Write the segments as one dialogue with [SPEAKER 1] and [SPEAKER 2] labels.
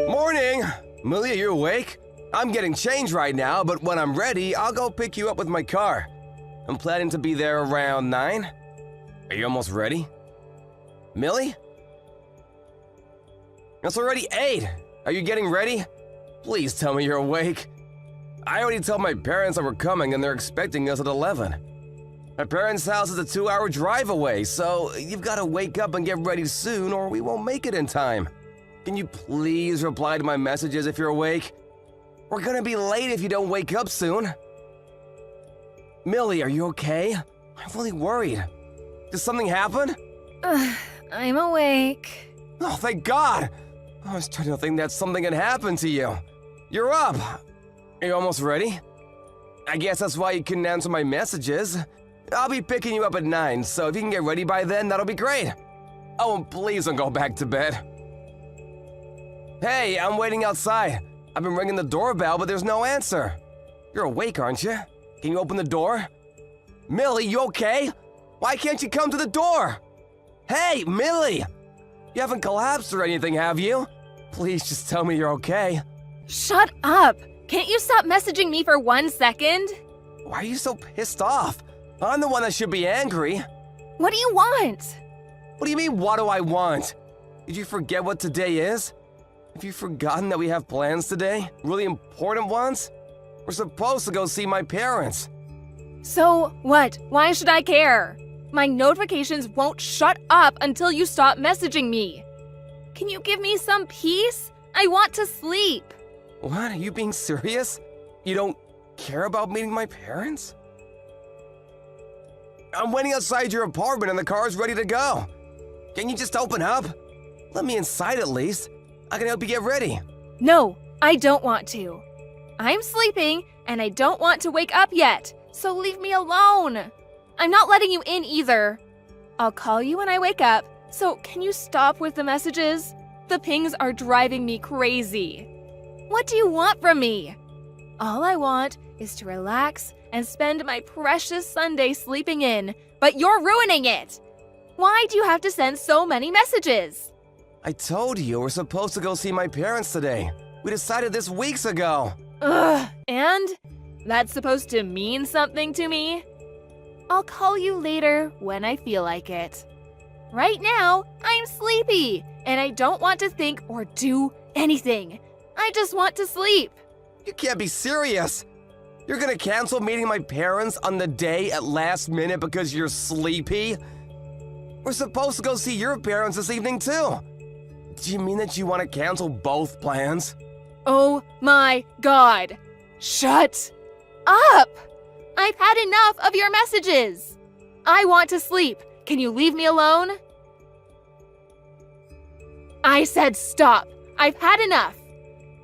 [SPEAKER 1] Morning! Millie, are you awake? I'm getting changed right now, but when I'm ready, I'll go pick you up with my car. I'm planning to be there around 9. Are you almost ready? Millie? It's already 8. Are you getting ready? Please tell me you're awake. I already told my parents that we're coming and they're expecting us at 11. My parents' house is a 2-hour drive away, so you've got to wake up and get ready soon or we won't make it in time. Can you please reply to my messages if you're awake? We're gonna be late if you don't wake up soon. Millie, are you okay? I'm really worried. Did something happen?
[SPEAKER 2] I'm awake.
[SPEAKER 1] Oh, thank God! I was starting to think that something had happened to you. You're up. Are you almost ready? I guess that's why you couldn't answer my messages. I'll be picking you up at 9, so if you can get ready by then, that'll be great. Oh, and please don't go back to bed. Hey, I'm waiting outside. I've been ringing the doorbell, but there's no answer. You're awake, aren't you? Can you open the door? Millie, you okay? Why can't you come to the door? Hey, Millie! You haven't collapsed or anything, have you? Please just tell me you're okay.
[SPEAKER 2] Shut up! Can't you stop messaging me for 1 second?
[SPEAKER 1] Why are you so pissed off? I'm the one that should be angry.
[SPEAKER 2] What do you want?
[SPEAKER 1] What do you mean, what do I want? Did you forget what today is? Have you forgotten that we have plans today? Really important ones? We're supposed to go see my parents.
[SPEAKER 2] So what? Why should I care? My notifications won't shut up until you stop messaging me. Can you give me some peace? I want to sleep.
[SPEAKER 1] What? Are you being serious? You don't care about meeting my parents? I'm waiting outside your apartment and the car's ready to go. Can you just open up? Let me inside at least. I can help you get ready.
[SPEAKER 2] No, I don't want to. I'm sleeping and I don't want to wake up yet, so leave me alone. I'm not letting you in either. I'll call you when I wake up, so can you stop with the messages? The pings are driving me crazy. What do you want from me? All I want is to relax and spend my precious Sunday sleeping in, but you're ruining it. Why do you have to send so many messages?
[SPEAKER 1] I told you we're supposed to go see my parents today. We decided this weeks ago.
[SPEAKER 2] Ugh, and? That's supposed to mean something to me? I'll call you later when I feel like it. Right now, I'm sleepy, and I don't want to think or do anything. I just want to sleep.
[SPEAKER 1] You can't be serious. You're gonna cancel meeting my parents on the day at last minute because you're sleepy? We're supposed to go see your parents this evening too. Do you mean that you want to cancel both plans?
[SPEAKER 2] Oh my God. Shut up! I've had enough of your messages. I want to sleep. Can you leave me alone? I said stop. I've had enough.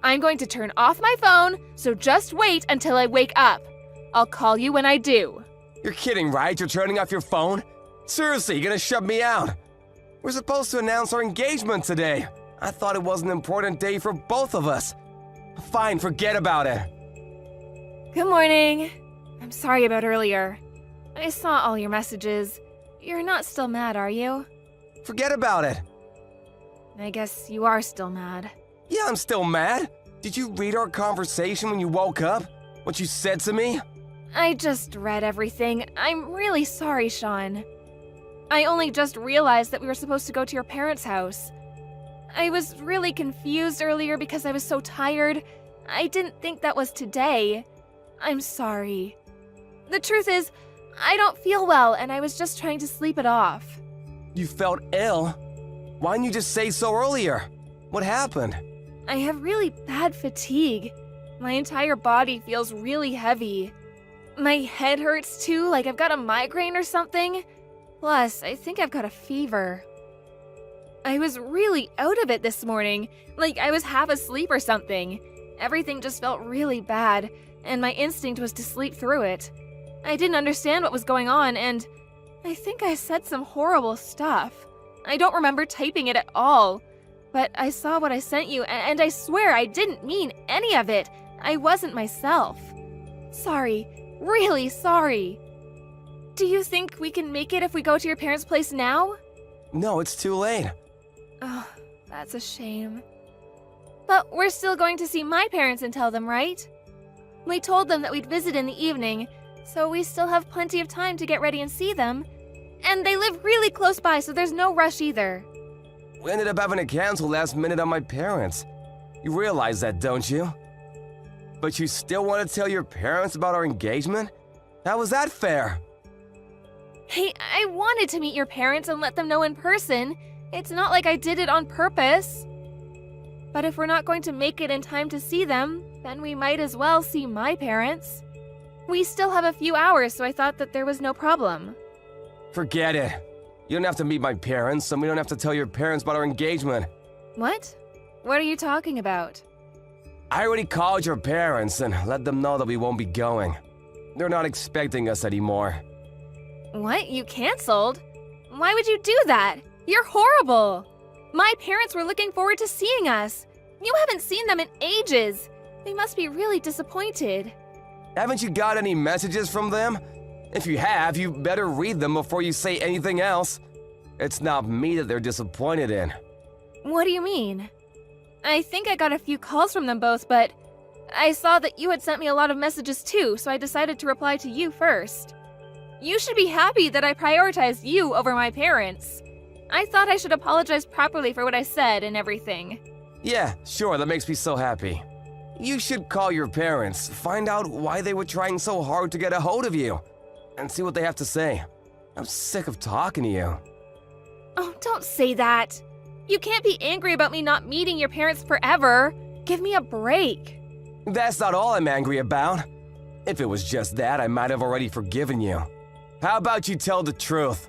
[SPEAKER 2] I'm going to turn off my phone, so just wait until I wake up. I'll call you when I do.
[SPEAKER 1] You're kidding, right? You're turning off your phone? Seriously, you're gonna shut me out? We're supposed to announce our engagement today. I thought it was an important day for both of us. Fine, forget about it.
[SPEAKER 2] Good morning. I'm sorry about earlier. I saw all your messages. You're not still mad, are you?
[SPEAKER 1] Forget about it.
[SPEAKER 2] I guess you are still mad.
[SPEAKER 1] Yeah, I'm still mad. Did you read our conversation when you woke up? What you said to me?
[SPEAKER 2] I just read everything. I'm really sorry, Sean. I only just realized that we were supposed to go to your parents' house. I was really confused earlier because I was so tired. I didn't think that was today. I'm sorry. The truth is, I don't feel well and I was just trying to sleep it off.
[SPEAKER 1] You felt ill? Why didn't you just say so earlier? What happened?
[SPEAKER 2] I have really bad fatigue. My entire body feels really heavy. My head hurts too, like I've got a migraine or something. Plus, I think I've got a fever. I was really out of it this morning, like I was half asleep or something. Everything just felt really bad, and my instinct was to sleep through it. I didn't understand what was going on, and I think I said some horrible stuff. I don't remember typing it at all. But I saw what I sent you, and I swear I didn't mean any of it. I wasn't myself. Sorry, really sorry. Do you think we can make it if we go to your parents' place now?
[SPEAKER 1] No, it's too late.
[SPEAKER 2] Oh, that's a shame. But we're still going to see my parents and tell them, right? We told them that we'd visit in the evening, so we still have plenty of time to get ready and see them. And they live really close by, so there's no rush either.
[SPEAKER 1] We ended up having to cancel last minute on my parents. You realize that, don't you? But you still want to tell your parents about our engagement? How was that fair?
[SPEAKER 2] Hey, I wanted to meet your parents and let them know in person. It's not like I did it on purpose. But if we're not going to make it in time to see them, then we might as well see my parents. We still have a few hours, so I thought that there was no problem.
[SPEAKER 1] Forget it. You don't have to meet my parents, and we don't have to tell your parents about our engagement.
[SPEAKER 2] What? What are you talking about?
[SPEAKER 1] I already called your parents and let them know that we won't be going. They're not expecting us anymore.
[SPEAKER 2] What? You canceled? Why would you do that? You're horrible! My parents were looking forward to seeing us. You haven't seen them in ages. They must be really disappointed.
[SPEAKER 1] Haven't you got any messages from them? If you have, you better read them before you say anything else. It's not me that they're disappointed in.
[SPEAKER 2] What do you mean? I think I got a few calls from them both, but I saw that you had sent me a lot of messages too, so I decided to reply to you first. You should be happy that I prioritized you over my parents. I thought I should apologize properly for what I said and everything.
[SPEAKER 1] Yeah, sure, that makes me so happy. You should call your parents, find out why they were trying so hard to get a hold of you, and see what they have to say. I'm sick of talking to you.
[SPEAKER 2] Oh, don't say that. You can't be angry about me not meeting your parents forever. Give me a break.
[SPEAKER 1] That's not all I'm angry about. If it was just that, I might have already forgiven you. How about you tell the truth?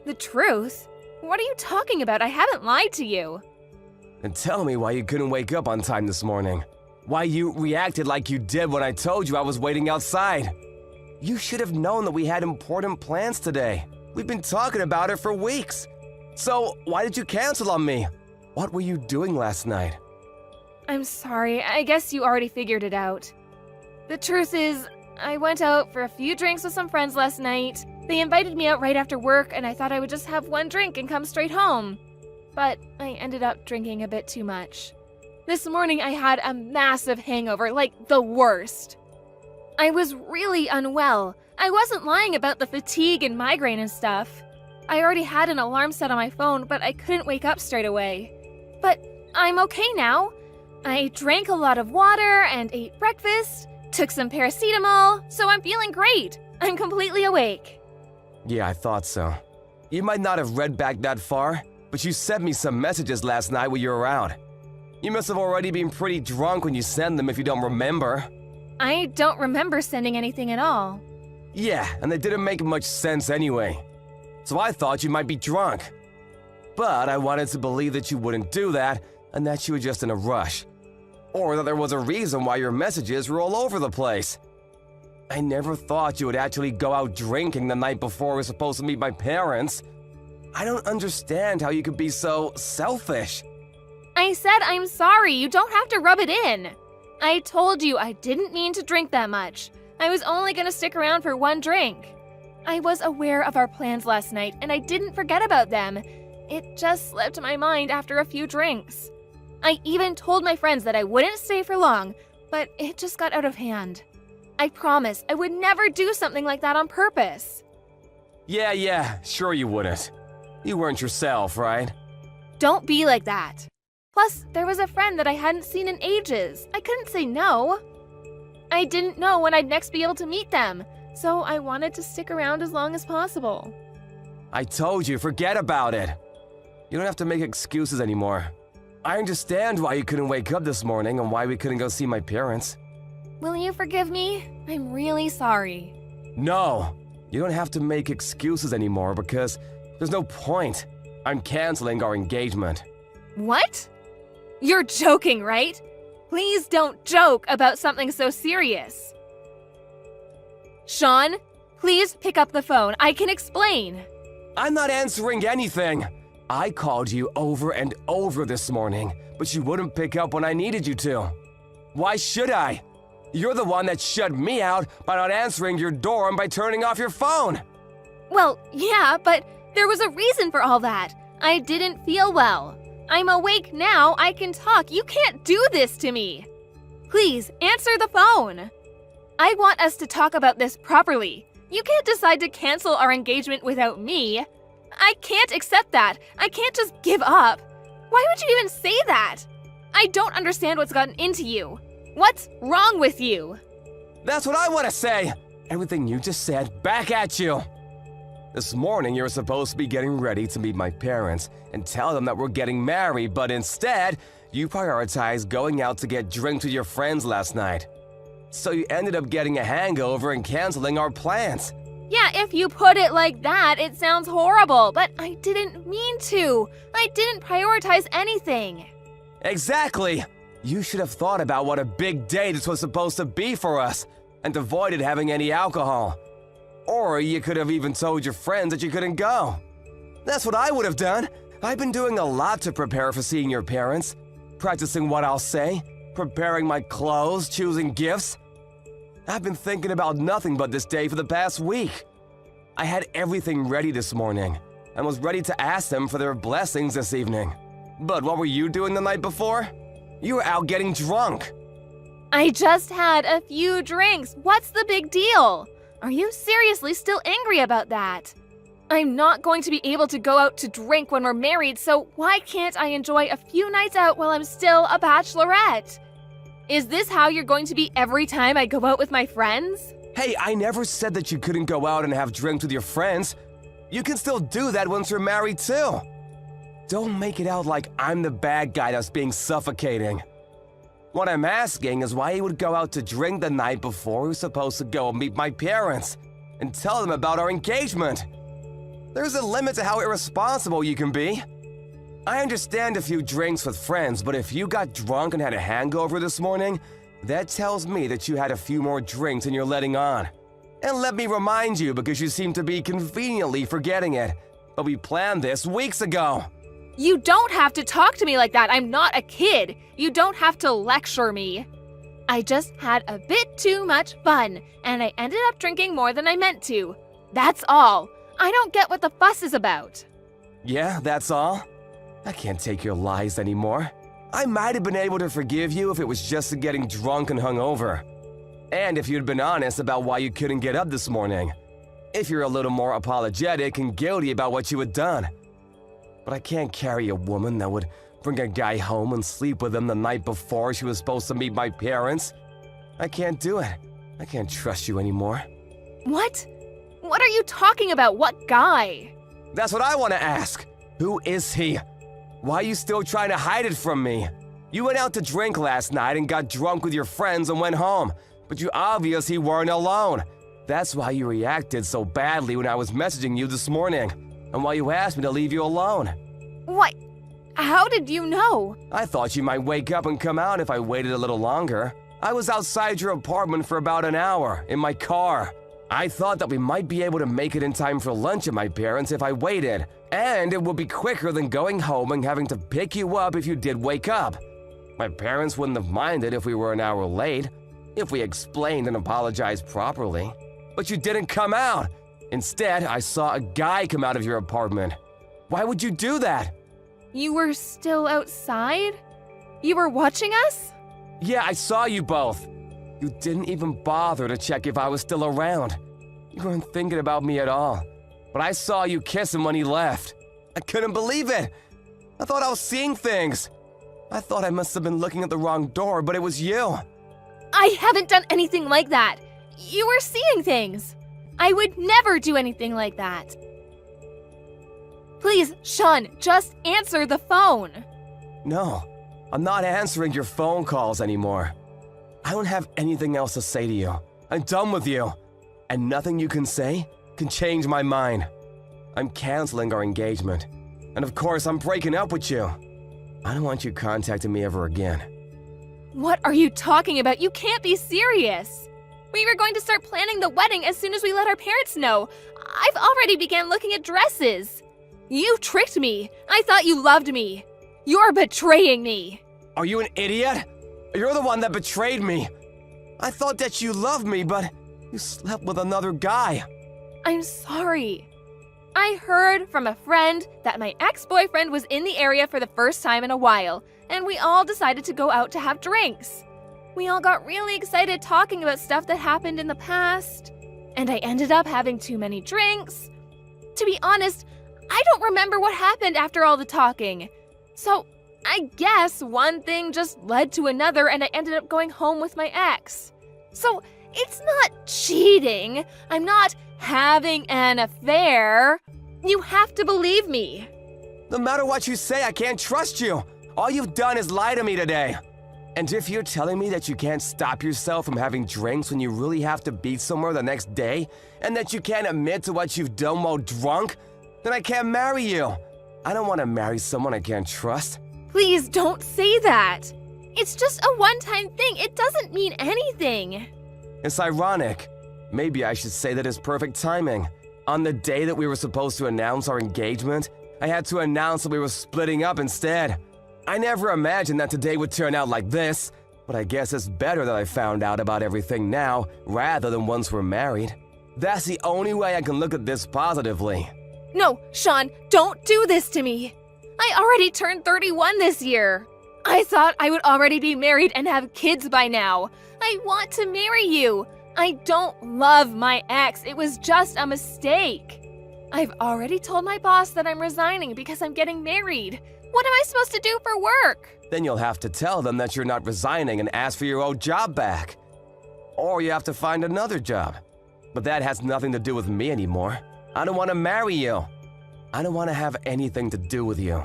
[SPEAKER 2] The truth? What are you talking about? I haven't lied to you.
[SPEAKER 1] And tell me why you couldn't wake up on time this morning. Why you reacted like you did when I told you I was waiting outside. You should have known that we had important plans today. We've been talking about it for weeks. So why did you cancel on me? What were you doing last night?
[SPEAKER 2] I'm sorry. I guess you already figured it out. The truth is, I went out for a few drinks with some friends last night. They invited me out right after work, and I thought I would just have one drink and come straight home. But I ended up drinking a bit too much. This morning I had a massive hangover, like the worst. I was really unwell. I wasn't lying about the fatigue and migraine and stuff. I already had an alarm set on my phone, but I couldn't wake up straight away. But I'm okay now. I drank a lot of water and ate breakfast, took some paracetamol, so I'm feeling great. I'm completely awake.
[SPEAKER 1] Yeah, I thought so. You might not have read back that far, but you sent me some messages last night when you were out. You must have already been pretty drunk when you sent them if you don't remember.
[SPEAKER 2] I don't remember sending anything at all.
[SPEAKER 1] Yeah, and they didn't make much sense anyway. So I thought you might be drunk. But I wanted to believe that you wouldn't do that and that you were just in a rush. Or that there was a reason why your messages were all over the place. I never thought you would actually go out drinking the night before we were supposed to meet my parents. I don't understand how you could be so selfish.
[SPEAKER 2] I said I'm sorry. You don't have to rub it in. I told you I didn't mean to drink that much. I was only going to stick around for one drink. I was aware of our plans last night, and I didn't forget about them. It just slipped my mind after a few drinks. I even told my friends that I wouldn't stay for long, but it just got out of hand. I promised I would never do something like that on purpose.
[SPEAKER 1] Yeah, sure you wouldn't. You weren't yourself, right?
[SPEAKER 2] Don't be like that. Plus, there was a friend that I hadn't seen in ages. I couldn't say no. I didn't know when I'd next be able to meet them, so I wanted to stick around as long as possible.
[SPEAKER 1] I told you, forget about it. You don't have to make excuses anymore. I understand why you couldn't wake up this morning and why we couldn't go see my parents.
[SPEAKER 2] Will you forgive me? I'm really sorry.
[SPEAKER 1] No, you don't have to make excuses anymore because there's no point. I'm canceling our engagement.
[SPEAKER 2] What? You're joking, right? Please don't joke about something so serious. Sean, please pick up the phone. I can explain.
[SPEAKER 1] I'm not answering anything. I called you over and over this morning, but you wouldn't pick up when I needed you to. Why should I? You're the one that shut me out by not answering your door and by turning off your phone.
[SPEAKER 2] Well, yeah, but there was a reason for all that. I didn't feel well. I'm awake now. I can talk. You can't do this to me. Please, answer the phone. I want us to talk about this properly. You can't decide to cancel our engagement without me. I can't accept that. I can't just give up. Why would you even say that? I don't understand what's gotten into you. What's wrong with you?
[SPEAKER 1] That's what I want to say! Everything you just said, back at you! This morning you were supposed to be getting ready to meet my parents and tell them that we're getting married, but instead, you prioritized going out to get drinks with your friends last night. So you ended up getting a hangover and canceling our plans.
[SPEAKER 2] Yeah, if you put it like that, it sounds horrible, but I didn't mean to. I didn't prioritize anything.
[SPEAKER 1] Exactly! You should have thought about what a big day this was supposed to be for us and avoided having any alcohol. Or you could have even told your friends that you couldn't go. That's what I would have done. I've been doing a lot to prepare for seeing your parents. Practicing what I'll say, preparing my clothes, choosing gifts. I've been thinking about nothing but this day for the past week. I had everything ready this morning and was ready to ask them for their blessings this evening. But what were you doing the night before? You were out getting drunk.
[SPEAKER 2] I just had a few drinks. What's the big deal? Are you seriously still angry about that? I'm not going to be able to go out to drink when we're married, so why can't I enjoy a few nights out while I'm still a bachelorette? Is this how you're going to be every time I go out with my friends?
[SPEAKER 1] Hey, I never said that you couldn't go out and have drinks with your friends. You can still do that once you're married too. Don't make it out like I'm the bad guy that's being suffocating. What I'm asking is why you would go out to drink the night before we were supposed to go meet my parents and tell them about our engagement. There's a limit to how irresponsible you can be. I understand a few drinks with friends, but if you got drunk and had a hangover this morning, that tells me that you had a few more drinks than you're letting on. And let me remind you, because you seem to be conveniently forgetting it, but we planned this weeks ago.
[SPEAKER 2] You don't have to talk to me like that. I'm not a kid. You don't have to lecture me. I just had a bit too much fun, and I ended up drinking more than I meant to. That's all. I don't get what the fuss is about.
[SPEAKER 1] Yeah, that's all? I can't take your lies anymore. I might have been able to forgive you if it was just getting drunk and hungover. And if you'd been honest about why you couldn't get up this morning. If you're a little more apologetic and guilty about what you had done. But I can't carry a woman that would bring a guy home and sleep with him the night before she was supposed to meet my parents. I can't do it. I can't trust you anymore.
[SPEAKER 2] What? What are you talking about? What guy?
[SPEAKER 1] That's what I want to ask. Who is he? Why are you still trying to hide it from me? You went out to drink last night and got drunk with your friends and went home, but you obviously weren't alone. That's why you reacted so badly when I was messaging you this morning, and why you asked me to leave you alone.
[SPEAKER 2] What? How did you know?
[SPEAKER 1] I thought you might wake up and come out if I waited a little longer. I was outside your apartment for about an hour, in my car. I thought that we might be able to make it in time for lunch at my parents' if I waited, and it would be quicker than going home and having to pick you up if you did wake up. My parents wouldn't have minded if we were an hour late, if we explained and apologized properly. But you didn't come out. Instead, I saw a guy come out of your apartment. Why would you do that?
[SPEAKER 2] You were still outside? You were watching us?
[SPEAKER 1] Yeah, I saw you both. You didn't even bother to check if I was still around. You weren't thinking about me at all. But I saw you kiss him when he left. I couldn't believe it. I thought I was seeing things. I thought I must have been looking at the wrong door, but it was you.
[SPEAKER 2] I haven't done anything like that. You were seeing things. I would never do anything like that. Please, Sean, just answer the phone.
[SPEAKER 1] No, I'm not answering your phone calls anymore. I don't have anything else to say to you. I'm done with you. And nothing you can say can change my mind. I'm canceling our engagement. And of course, I'm breaking up with you. I don't want you contacting me ever again.
[SPEAKER 2] What are you talking about? You can't be serious. We were going to start planning the wedding as soon as we let our parents know. I've already began looking at dresses. You tricked me. I thought you loved me. You're betraying me.
[SPEAKER 1] Are you an idiot? You're the one that betrayed me. I thought that you loved me, but you slept with another guy.
[SPEAKER 2] I'm sorry. I heard from a friend that my ex-boyfriend was in the area for the first time in a while, and we all decided to go out to have drinks. We all got really excited talking about stuff that happened in the past, and I ended up having too many drinks. To be honest, I don't remember what happened after all the talking. So, I guess one thing just led to another and I ended up going home with my ex. So, it's not cheating. I'm not having an affair. You have to believe me.
[SPEAKER 1] No matter what you say, I can't trust you. All you've done is lie to me today. And if you're telling me that you can't stop yourself from having drinks when you really have to be somewhere the next day, and that you can't admit to what you've done while drunk, then I can't marry you. I don't want to marry someone I can't trust.
[SPEAKER 2] Please don't say that. It's just a one-time thing. It doesn't mean anything.
[SPEAKER 1] It's ironic. Maybe I should say that it's perfect timing. On the day that we were supposed to announce our engagement, I had to announce that we were splitting up instead. I never imagined that today would turn out like this, but I guess it's better that I found out about everything now rather than once we're married. That's the only way I can look at this positively.
[SPEAKER 2] No, Sean, don't do this to me. I already turned 31 this year. I thought I would already be married and have kids by now. I want to marry you. I don't love my ex. It was just a mistake. I've already told my boss that I'm resigning because I'm getting married. What am I supposed to do for work?
[SPEAKER 1] Then you'll have to tell them that you're not resigning and ask for your old job back. Or you have to find another job. But that has nothing to do with me anymore. I don't want to marry you. I don't want to have anything to do with you.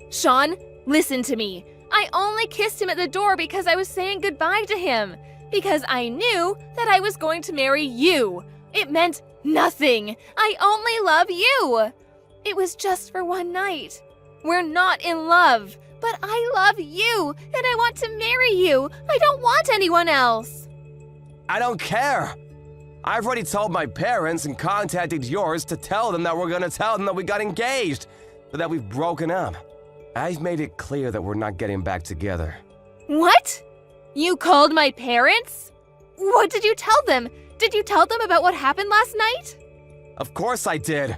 [SPEAKER 2] Sean, listen to me. I only kissed him at the door because I was saying goodbye to him. Because I knew that I was going to marry you. It meant nothing. I only love you. It was just for one night. We're not in love, but I love you and I want to marry you. I don't want anyone else.
[SPEAKER 1] I don't care. I've already told my parents and contacted yours to tell them that we're gonna tell them that we got engaged, but that we've broken up. I've made it clear that we're not getting back together.
[SPEAKER 2] What? You called my parents? What did you tell them? Did you tell them about what happened last night?
[SPEAKER 1] Of course I did.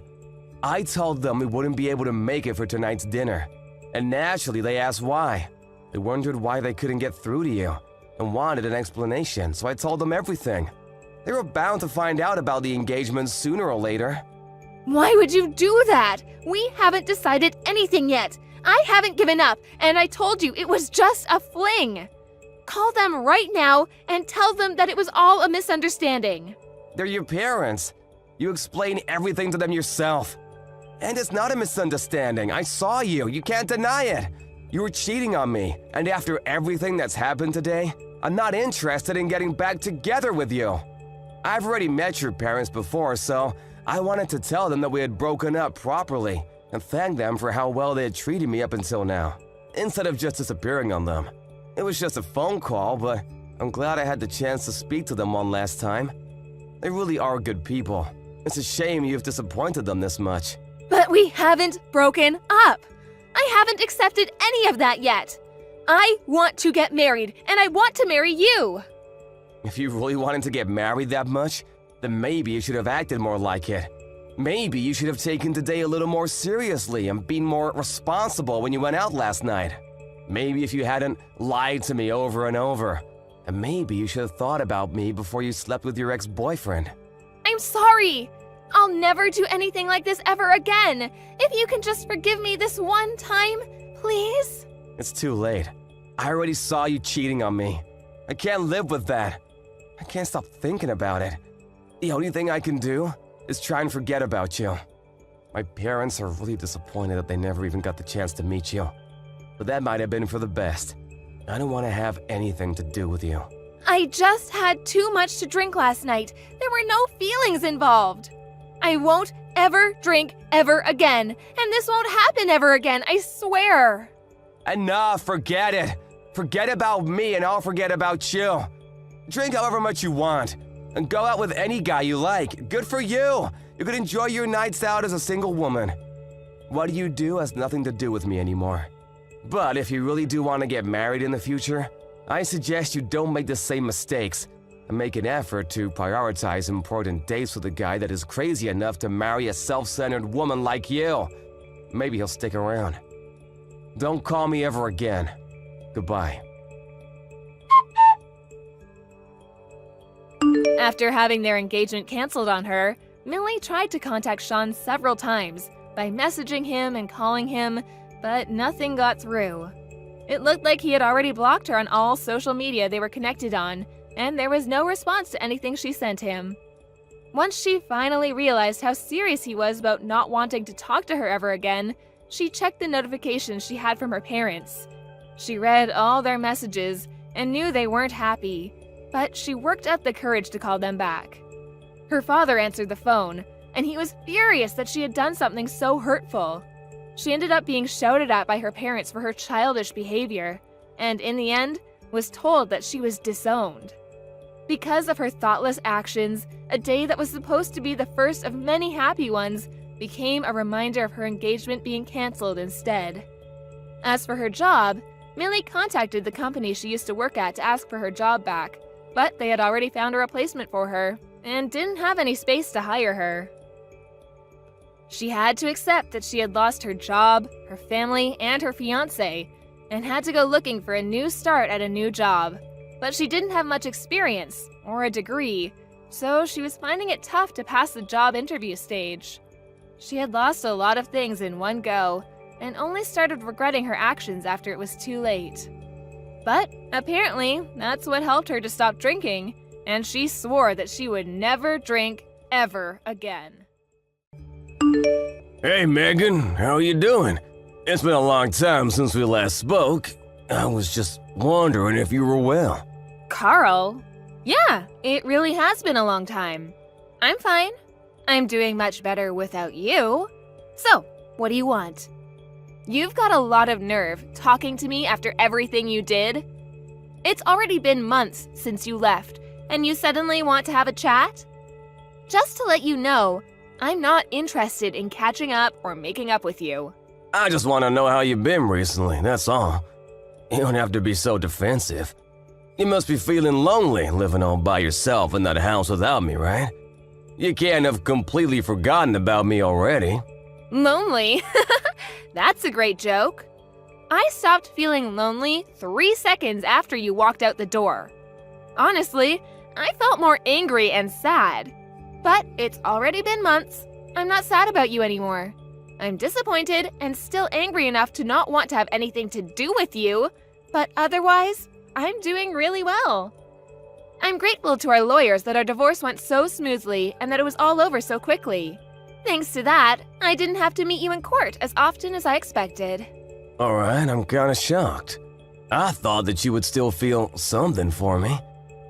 [SPEAKER 1] I told them we wouldn't be able to make it for tonight's dinner. And naturally, they asked why. They wondered why they couldn't get through to you and wanted an explanation, so I told them everything. They were bound to find out about the engagement sooner or later.
[SPEAKER 2] Why would you do that? We haven't decided anything yet. I haven't given up, and I told you it was just a fling. Call them right now and tell them that it was all a misunderstanding.
[SPEAKER 1] They're your parents. You explain everything to them yourself. And it's not a misunderstanding. I saw you. You can't deny it. You were cheating on me, and after everything that's happened today, I'm not interested in getting back together with you. I've already met your parents before, so I wanted to tell them that we had broken up properly and thank them for how well they had treated me up until now, instead of just disappearing on them. It was just a phone call, but I'm glad I had the chance to speak to them one last time. They really are good people. It's a shame you've disappointed them this much.
[SPEAKER 2] But we haven't broken up. I haven't accepted any of that yet. I want to get married, and I want to marry you.
[SPEAKER 1] If you really wanted to get married that much, then maybe you should have acted more like it. Maybe you should have taken today a little more seriously and been more responsible when you went out last night. Maybe if you hadn't lied to me over and over. And maybe you should have thought about me before you slept with your ex-boyfriend.
[SPEAKER 2] I'm sorry. I'll never do anything like this ever again. If you can just forgive me this one time, please?
[SPEAKER 1] It's too late. I already saw you cheating on me. I can't live with that. I can't stop thinking about it. The only thing I can do is try and forget about you. My parents are really disappointed that they never even got the chance to meet you. But that might have been for the best. I don't want to have anything to do with you.
[SPEAKER 2] I just had too much to drink last night. There were no feelings involved. I won't ever drink ever again, and this won't happen ever again, I swear.
[SPEAKER 1] Enough, forget it. Forget about me and I'll forget about you. Drink however much you want, and go out with any guy you like. Good for you. You can enjoy your nights out as a single woman. What you do has nothing to do with me anymore. But if you really do want to get married in the future, I suggest you don't make the same mistakes and make an effort to prioritize important dates with a guy that is crazy enough to marry a self-centered woman like you. Maybe he'll stick around. Don't call me ever again. Goodbye.
[SPEAKER 2] After having their engagement canceled on her, Millie tried to contact Sean several times by messaging him and calling him, but nothing got through. It looked like he had already blocked her on all social media they were connected on, and there was no response to anything she sent him. Once she finally realized how serious he was about not wanting to talk to her ever again, she checked the notifications she had from her parents. She read all their messages and knew they weren't happy, but she worked up the courage to call them back. Her father answered the phone, and he was furious that she had done something so hurtful. She ended up being shouted at by her parents for her childish behavior, and in the end, was told that she was disowned. Because of her thoughtless actions, a day that was supposed to be the first of many happy ones became a reminder of her engagement being canceled instead. As for her job, Millie contacted the company she used to work at to ask for her job back, but they had already found a replacement for her and didn't have any space to hire her. She had to accept that she had lost her job, her family, and her fiancé, and had to go looking for a new start at a new job. But she didn't have much experience or a degree, so she was finding it tough to pass the job interview stage. She had lost a lot of things in one go, and only started regretting her actions after it was too late. But apparently, that's what helped her to stop drinking, and she swore that she would never drink ever again.
[SPEAKER 1] Hey, Megan, how are you doing? It's been a long time since we last spoke. I was just wondering if you were well.
[SPEAKER 2] Carl? Yeah, it really has been a long time. I'm fine. I'm doing much better without you. So, what do you want? You've got a lot of nerve talking to me after everything you did. It's already been months since you left, and you suddenly want to have a chat? Just to let you know, I'm not interested in catching up or making up with you.
[SPEAKER 1] I just want to know how you've been recently, that's all. You don't have to be so defensive. You must be feeling lonely living all by yourself in that house without me, right? You can't have completely forgotten about me already.
[SPEAKER 2] Lonely? That's a great joke. I stopped feeling lonely 3 seconds after you walked out the door. Honestly, I felt more angry and sad. But it's already been months. I'm not sad about you anymore. I'm disappointed and still angry enough to not want to have anything to do with you, but otherwise, I'm doing really well. I'm grateful to our lawyers that our divorce went so smoothly and that it was all over so quickly. Thanks to that, I didn't have to meet you in court as often as I expected.
[SPEAKER 1] Alright, I'm kinda shocked. I thought that you would still feel something for me.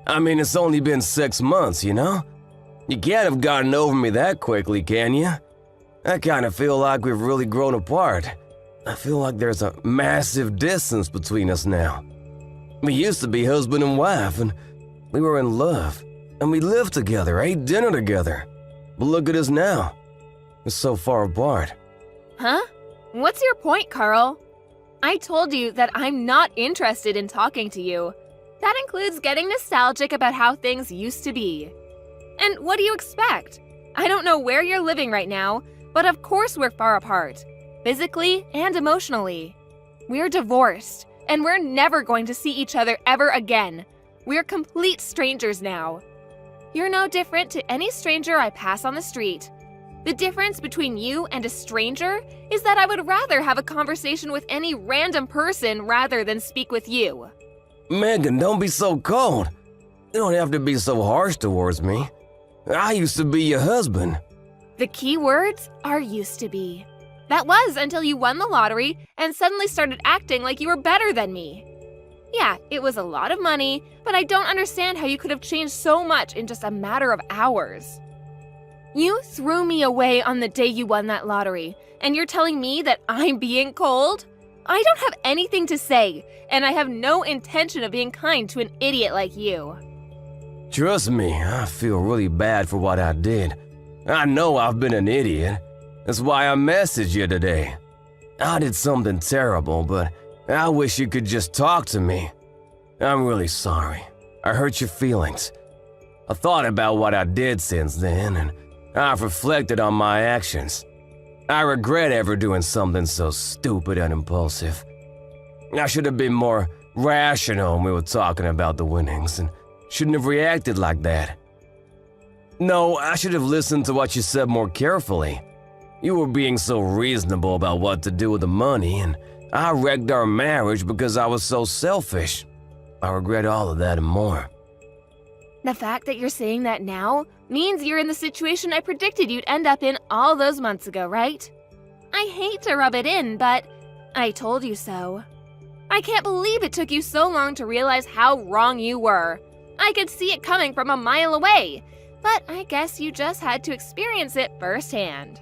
[SPEAKER 1] I mean, it's only been 6 months, you know? You can't have gotten over me that quickly, can you? I kinda feel like we've really grown apart. I feel like there's a massive distance between us now. We used to be husband and wife, and we were in love. And we lived together, ate dinner together. But look at us now. We're so far apart.
[SPEAKER 2] Huh? What's your point, Carl? I told you that I'm not interested in talking to you. That includes getting nostalgic about how things used to be. And what do you expect? I don't know where you're living right now, but of course we're far apart, physically and emotionally. We're divorced, and we're never going to see each other ever again. We're complete strangers now. You're no different to any stranger I pass on the street. The difference between you and a stranger is that I would rather have a conversation with any random person rather than speak with you.
[SPEAKER 1] Megan, don't be so cold. You don't have to be so harsh towards me. I used to be your husband.
[SPEAKER 2] The key words are used to be. That was until you won the lottery and suddenly started acting like you were better than me. Yeah, it was a lot of money, but I don't understand how you could have changed so much in just a matter of hours. You threw me away on the day you won that lottery, and you're telling me that I'm being cold? I don't have anything to say, and I have no intention of being kind to an idiot like you.
[SPEAKER 1] Trust me, I feel really bad for what I did. I know I've been an idiot. That's why I messaged you today. I did something terrible, but I wish you could just talk to me. I'm really sorry. I hurt your feelings. I thought about what I did since then, and I've reflected on my actions. I regret ever doing something so stupid and impulsive. I should have been more rational when we were talking about the winnings, and shouldn't have reacted like that. No, I should have listened to what you said more carefully. You were being so reasonable about what to do with the money, and I wrecked our marriage because I was so selfish. I regret all of that and more.
[SPEAKER 2] The fact that you're saying that now means you're in the situation I predicted you'd end up in all those months ago, right? I hate to rub it in, but I told you so. I can't believe it took you so long to realize how wrong you were. I could see it coming from a mile away, but I guess you just had to experience it firsthand.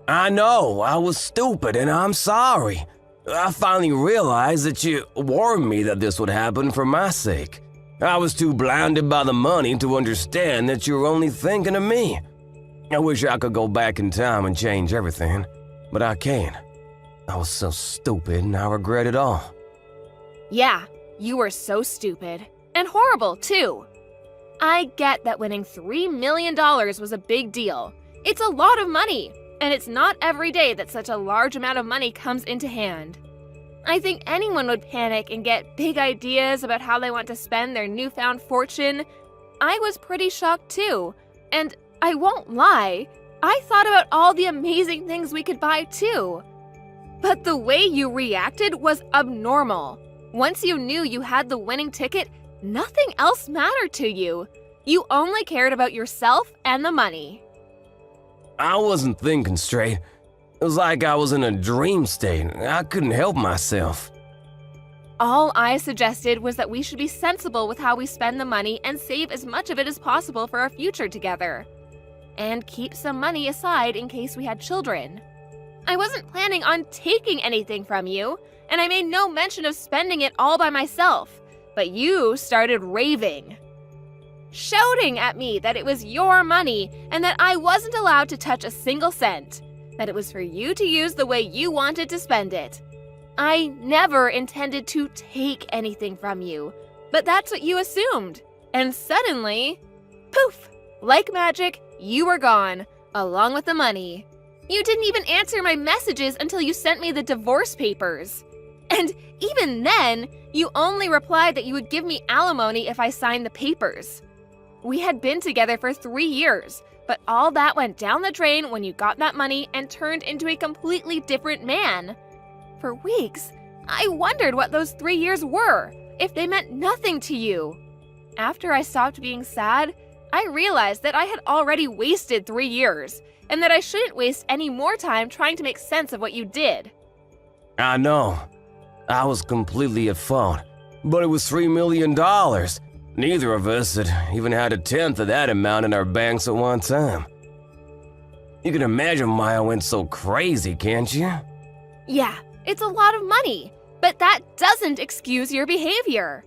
[SPEAKER 1] I know, I was stupid and I'm sorry. I finally realized that you warned me that this would happen for my sake. I was too blinded by the money to understand that you were only thinking of me. I wish I could go back in time and change everything, but I can't. I was so stupid and I regret it all.
[SPEAKER 2] Yeah, you were so stupid. And horrible, too. I get that winning $3 million was a big deal. It's a lot of money, and it's not every day that such a large amount of money comes into hand. I think anyone would panic and get big ideas about how they want to spend their newfound fortune. I was pretty shocked too, and I won't lie, I thought about all the amazing things we could buy too. But the way you reacted was abnormal. Once you knew you had the winning ticket, nothing else mattered to you. You only cared about yourself and the money.
[SPEAKER 1] I wasn't thinking straight. It was like I was in a dream state. I couldn't help myself.
[SPEAKER 2] All I suggested was that we should be sensible with how we spend the money and save as much of it as possible for our future together. And keep some money aside in case we had children. I wasn't planning on taking anything from you, and I made no mention of spending it all by myself, but you started raving. Shouting at me that it was your money and that I wasn't allowed to touch a single cent, that it was for you to use the way you wanted to spend it. I never intended to take anything from you, but that's what you assumed. And suddenly, poof, like magic, you were gone, along with the money. You didn't even answer my messages until you sent me the divorce papers. And even then, you only replied that you would give me alimony if I signed the papers. We had been together for 3 years, but all that went down the drain when you got that money and turned into a completely different man. For weeks, I wondered what those 3 years were, if they meant nothing to you. After I stopped being sad, I realized that I had already wasted 3 years, and that I shouldn't waste any more time trying to make sense of what you did.
[SPEAKER 1] I know. I was completely at fault. But it was $3 million. Neither of us had even had 1/10 of that amount in our banks at one time. You can imagine why I went so crazy, can't you?
[SPEAKER 2] Yeah, it's a lot of money, but that doesn't excuse your behavior.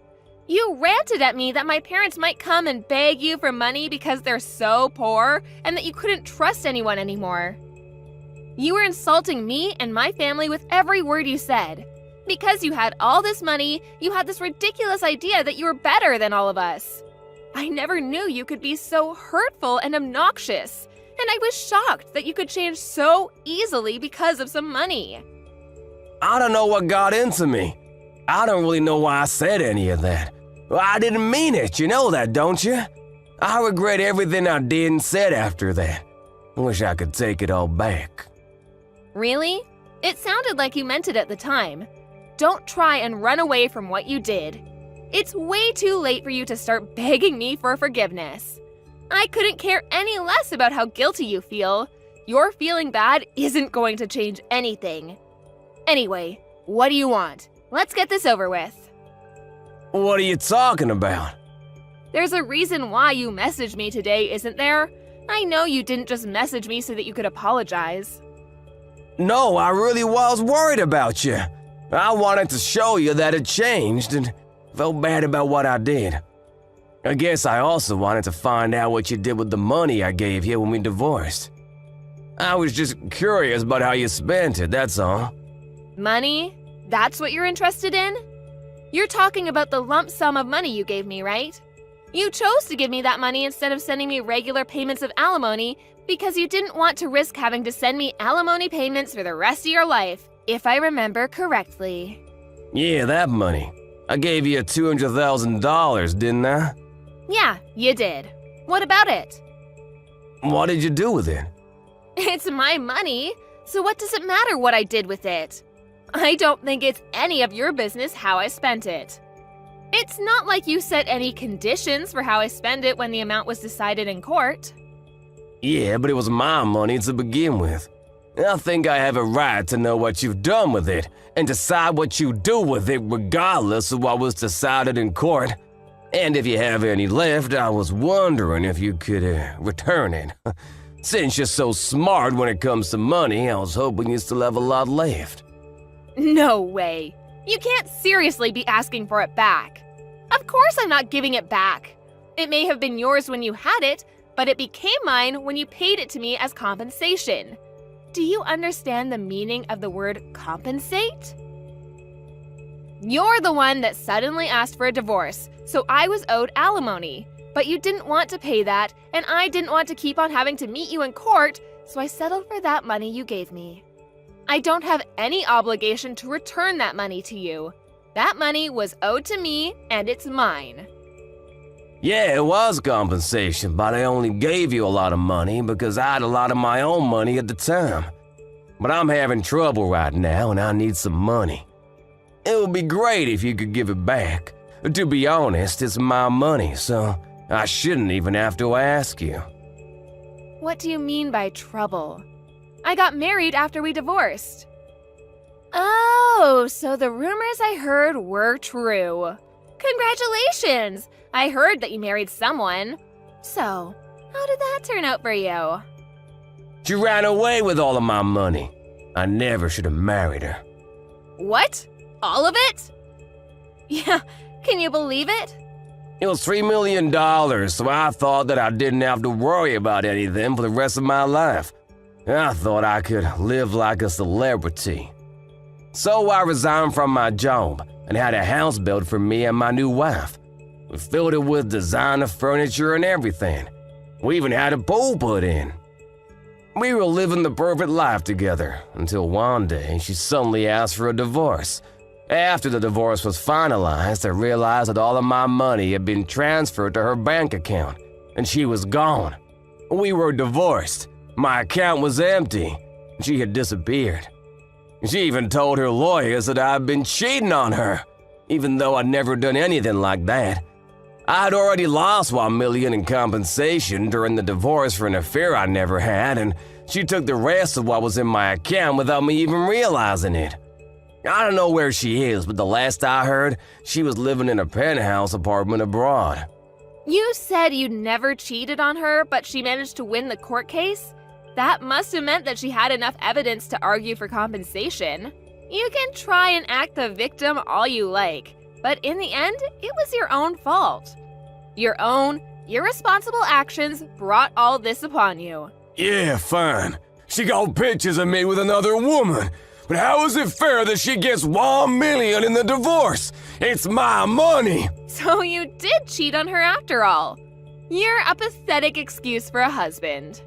[SPEAKER 2] You ranted at me that my parents might come and beg you for money because they're so poor and that you couldn't trust anyone anymore. You were insulting me and my family with every word you said. Because you had all this money, you had this ridiculous idea that you were better than all of us. I never knew you could be so hurtful and obnoxious, and I was shocked that you could change so easily because of some money.
[SPEAKER 1] I don't know what got into me. I don't really know why I said any of that. I didn't mean it, you know that, don't you? I regret everything I did and said after that. I wish I could take it all back.
[SPEAKER 2] Really? It sounded like you meant it at the time. Don't try and run away from what you did. It's way too late for you to start begging me for forgiveness. I couldn't care any less about how guilty you feel. Your feeling bad isn't going to change anything. Anyway, what do you want? Let's get this over with.
[SPEAKER 1] What are you talking about?
[SPEAKER 2] There's a reason why you messaged me today, isn't there? I know you didn't just message me so that you could apologize.
[SPEAKER 1] No, I really was worried about you. I wanted to show you that it changed and felt bad about what I did. I guess I also wanted to find out what you did with the money I gave you when we divorced. I was just curious about how you spent it, that's all.
[SPEAKER 2] Money? That's what you're interested in? You're talking about the lump sum of money you gave me, right? You chose to give me that money instead of sending me regular payments of alimony because you didn't want to risk having to send me alimony payments for the rest of your life, if I remember correctly.
[SPEAKER 1] Yeah, that money. I gave you $200,000, didn't I?
[SPEAKER 2] Yeah, you did. What about it?
[SPEAKER 1] What did you do with it?
[SPEAKER 2] It's my money, so what does it matter what I did with it? I don't think it's any of your business how I spent it. It's not like you set any conditions for how I spend it when the amount was decided in court.
[SPEAKER 1] Yeah, but it was my money to begin with. I think I have a right to know what you've done with it and decide what you do with it regardless of what was decided in court. And if you have any left, I was wondering if you could return it. Since you're so smart when it comes to money, I was hoping you still have a lot left.
[SPEAKER 2] No way. You can't seriously be asking for it back. Of course I'm not giving it back. It may have been yours when you had it, but it became mine when you paid it to me as compensation. Do you understand the meaning of the word compensate? You're the one that suddenly asked for a divorce, so I was owed alimony. But you didn't want to pay that, and I didn't want to keep on having to meet you in court, so I settled for that money you gave me. I don't have any obligation to return that money to you. That money was owed to me, and it's mine.
[SPEAKER 1] Yeah, it was compensation, but I only gave you a lot of money because I had a lot of my own money at the time. But I'm having trouble right now, and I need some money. It would be great if you could give it back. To be honest, it's my money, so I shouldn't even have to ask you.
[SPEAKER 2] What do you mean by trouble? I got married after we divorced. Oh, so the rumors I heard were true. Congratulations! I heard that you married someone. So, how did that turn out for you?
[SPEAKER 1] She ran away with all of my money. I never should have married her.
[SPEAKER 2] What? All of it? Yeah, can you believe it?
[SPEAKER 1] It was $3 million, so I thought that I didn't have to worry about anything for the rest of my life. I thought I could live like a celebrity. So I resigned from my job and had a house built for me and my new wife. We filled it with designer furniture and everything. We even had a pool put in. We were living the perfect life together until one day she suddenly asked for a divorce. After the divorce was finalized, I realized that all of my money had been transferred to her bank account, and she was gone. We were divorced. My account was empty. She had disappeared. She even told her lawyers that I had been cheating on her, even though I'd never done anything like that. I'd already lost $1 million in compensation during the divorce for an affair I never had, and she took the rest of what was in my account without me even realizing it. I don't know where she is, but the last I heard, she was living in a penthouse apartment abroad.
[SPEAKER 2] You said you'd never cheated on her, but she managed to win the court case? That must have meant that she had enough evidence to argue for compensation. You can try and act the victim all you like, but in the end, it was your own fault. Your own irresponsible actions brought all this upon you.
[SPEAKER 1] Yeah, fine. She got pictures of me with another woman. But how is it fair that she gets $1 million in the divorce? It's my money!
[SPEAKER 2] So you did cheat on her after all. You're a pathetic excuse for a husband.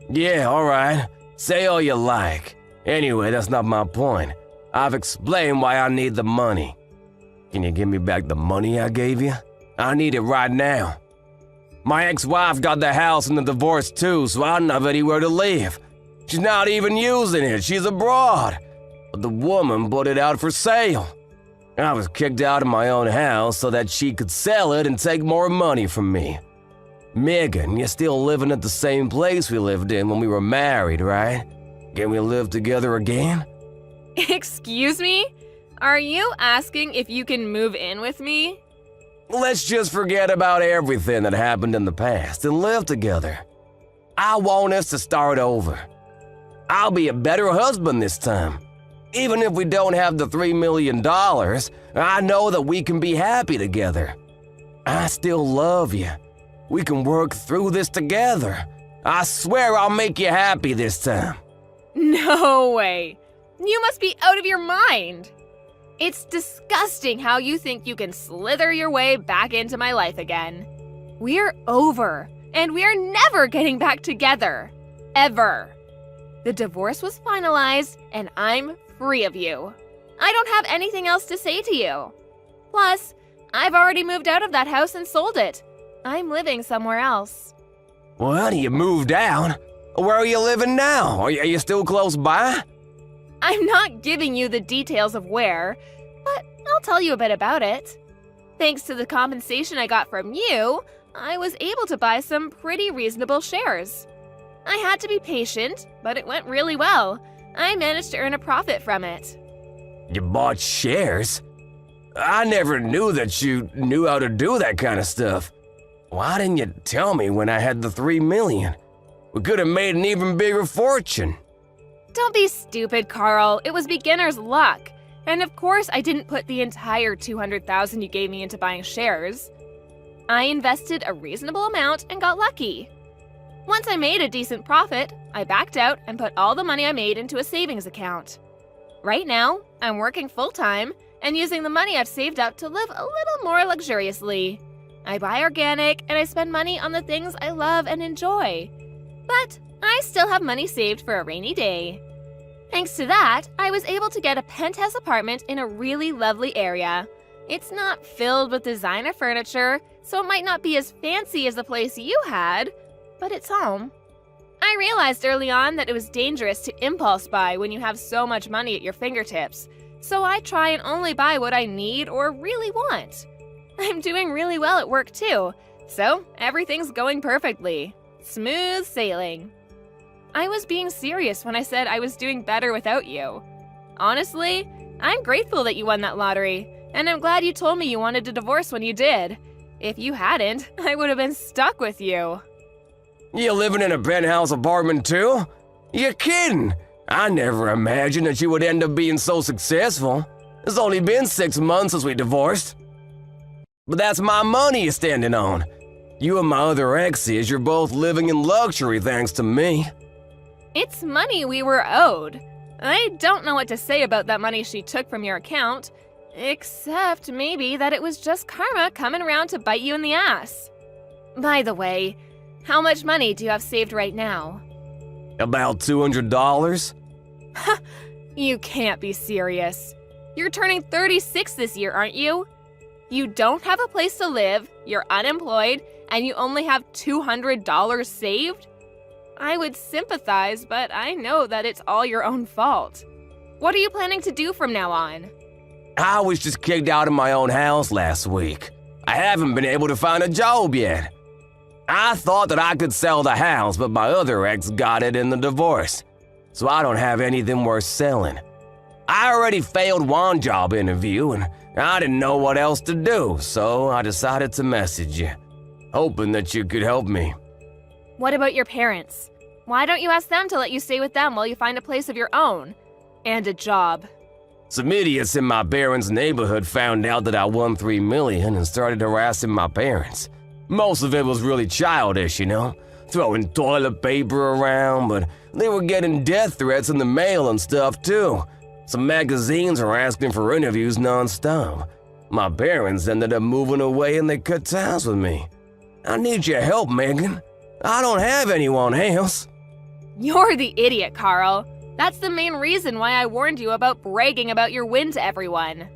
[SPEAKER 1] Yeah, alright. Say all you like. Anyway, that's not my point. I've explained why I need the money. Can you give me back the money I gave you? I need it right now. My ex-wife got the house in the divorce too, so I don't have anywhere to live. She's not even using it, she's abroad. But the woman put it out for sale. I was kicked out of my own house so that she could sell it and take more money from me. Megan, you're still living at the same place we lived in when we were married, right? Can we live together again?
[SPEAKER 2] Excuse me? Are you asking if you can move in with me?
[SPEAKER 1] Let's just forget about everything that happened in the past and live together. I want us to start over. I'll be a better husband this time. Even if we don't have the $3 million, I know that we can be happy together. I still love you. We can work through this together. I swear I'll make you happy this time.
[SPEAKER 2] No way. You must be out of your mind. It's disgusting how you think you can slither your way back into my life again. We're over, and we're never getting back together. Ever. The divorce was finalized, and I'm free of you. I don't have anything else to say to you. Plus, I've already moved out of that house and sold it. I'm living somewhere else.
[SPEAKER 1] Well, you moved out. Where are you living now? Are you still close by?
[SPEAKER 2] I'm not giving you the details of where, but I'll tell you a bit about it. Thanks to the compensation I got from you, I was able to buy some pretty reasonable shares. I had to be patient, but it went really well. I managed to earn a profit from it.
[SPEAKER 1] You bought shares? I never knew that you knew how to do that kind of stuff. Why didn't you tell me when I had the $3 million? We could have made an even bigger fortune.
[SPEAKER 2] Don't be stupid, Carl. It was beginner's luck. And of course, I didn't put the entire $200,000 you gave me into buying shares. I invested a reasonable amount and got lucky. Once I made a decent profit, I backed out and put all the money I made into a savings account. Right now, I'm working full-time and using the money I've saved up to live a little more luxuriously. I buy organic and I spend money on the things I love and enjoy. But I still have money saved for a rainy day. Thanks to that, I was able to get a penthouse apartment in a really lovely area. It's not filled with designer furniture, so it might not be as fancy as the place you had, but it's home. I realized early on that it was dangerous to impulse buy when you have so much money at your fingertips, so I try and only buy what I need or really want. I'm doing really well at work too, so everything's going perfectly. Smooth sailing. I was being serious when I said I was doing better without you. Honestly, I'm grateful that you won that lottery, and I'm glad you told me you wanted a divorce when you did. If you hadn't, I would have been stuck with you.
[SPEAKER 1] You living in a penthouse apartment too? You're kidding. I never imagined that you would end up being so successful. It's only been 6 months since we divorced. But that's my money you're standing on. You and my other exes, you're both living in luxury thanks to me.
[SPEAKER 2] It's money we were owed. I don't know what to say about that money she took from your account, except maybe that it was just karma coming around to bite you in the ass. By the way, how much money do you have saved right now?
[SPEAKER 1] About $200?
[SPEAKER 2] You can't be serious. You're turning 36 this year, aren't you? You don't have a place to live, you're unemployed, and you only have $200 saved? I would sympathize, but I know that it's all your own fault. What are you planning to do from now on?
[SPEAKER 1] I was just kicked out of my own house last week. I haven't been able to find a job yet. I thought that I could sell the house, but my other ex got it in the divorce, so I don't have anything worth selling. I already failed one job interview, and I didn't know what else to do, so I decided to message you, hoping that you could help me.
[SPEAKER 2] What about your parents? Why don't you ask them to let you stay with them while you find a place of your own? And a job.
[SPEAKER 1] Some idiots in my parents' neighborhood found out that I won $3 million and started harassing my parents. Most of it was really childish, you know, throwing toilet paper around, but they were getting death threats in the mail and stuff too. Some magazines were asking for interviews non-stop. My parents ended up moving away and they cut ties with me. I need your help, Megan. I don't have anyone else.
[SPEAKER 2] You're the idiot, Carl. That's the main reason why I warned you about bragging about your win to everyone.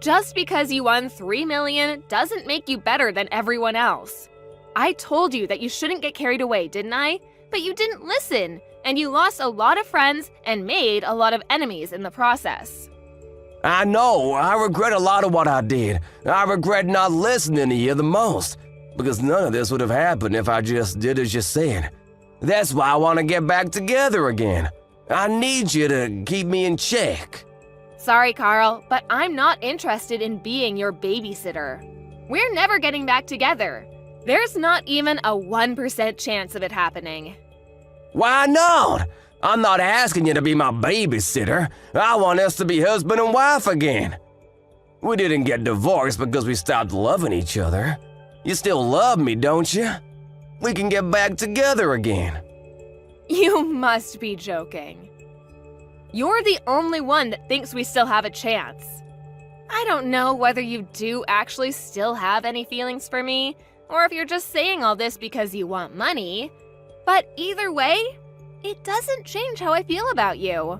[SPEAKER 2] Just because you won $3 million doesn't make you better than everyone else. I told you that you shouldn't get carried away, didn't I? But you didn't listen, and you lost a lot of friends and made a lot of enemies in the process.
[SPEAKER 1] I know, I regret a lot of what I did. I regret not listening to you the most, because none of this would have happened if I just did as you said. That's why I want to get back together again. I need you to keep me in check.
[SPEAKER 2] Sorry, Carl, but I'm not interested in being your babysitter. We're never getting back together. There's not even a 1% chance of it happening.
[SPEAKER 1] Why not? I'm not asking you to be my babysitter. I want us to be husband and wife again. We didn't get divorced because we stopped loving each other. You still love me, don't you? We can get back together again.
[SPEAKER 2] You must be joking. You're the only one that thinks we still have a chance. I don't know whether you do actually still have any feelings for me, or if you're just saying all this because you want money. But either way, it doesn't change how I feel about you.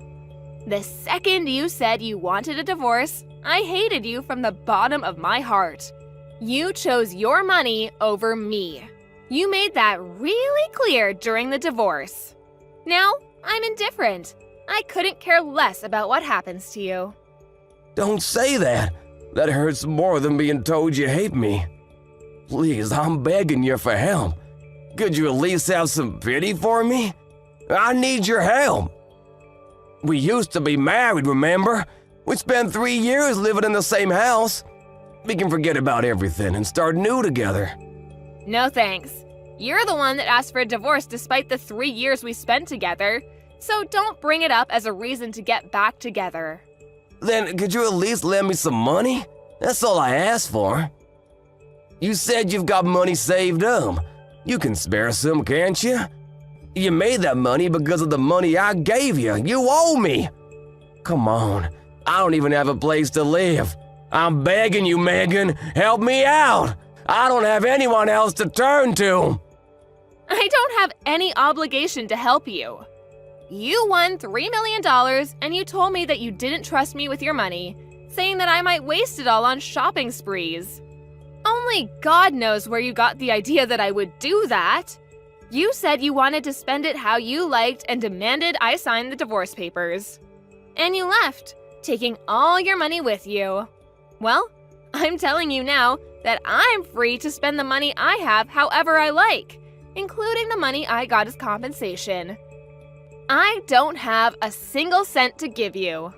[SPEAKER 2] The second you said you wanted a divorce, I hated you from the bottom of my heart. You chose your money over me. You made that really clear during the divorce. Now, I'm indifferent. I couldn't care less about what happens to you.
[SPEAKER 1] Don't say that. That hurts more than being told you hate me. Please, I'm begging you for help. Could you at least have some pity for me? I need your help. We used to be married, remember? We spent 3 years living in the same house. We can forget about everything and start new together.
[SPEAKER 2] No thanks. You're the one that asked for a divorce despite the 3 years we spent together. So don't bring it up as a reason to get back together.
[SPEAKER 1] Then could you at least lend me some money? That's all I asked for. You said you've got money saved up. You can spare some, can't you? You made that money because of the money I gave you. You owe me. Come on. I don't even have a place to live. I'm begging you, Megan. Help me out. I don't have anyone else to turn to.
[SPEAKER 2] I don't have any obligation to help you. You won $3 million and you told me that you didn't trust me with your money, saying that I might waste it all on shopping sprees. Only God knows where you got the idea that I would do that. You said you wanted to spend it how you liked and demanded I sign the divorce papers. And you left, taking all your money with you. Well, I'm telling you now that I'm free to spend the money I have however I like, including the money I got as compensation. I don't have a single cent to give you.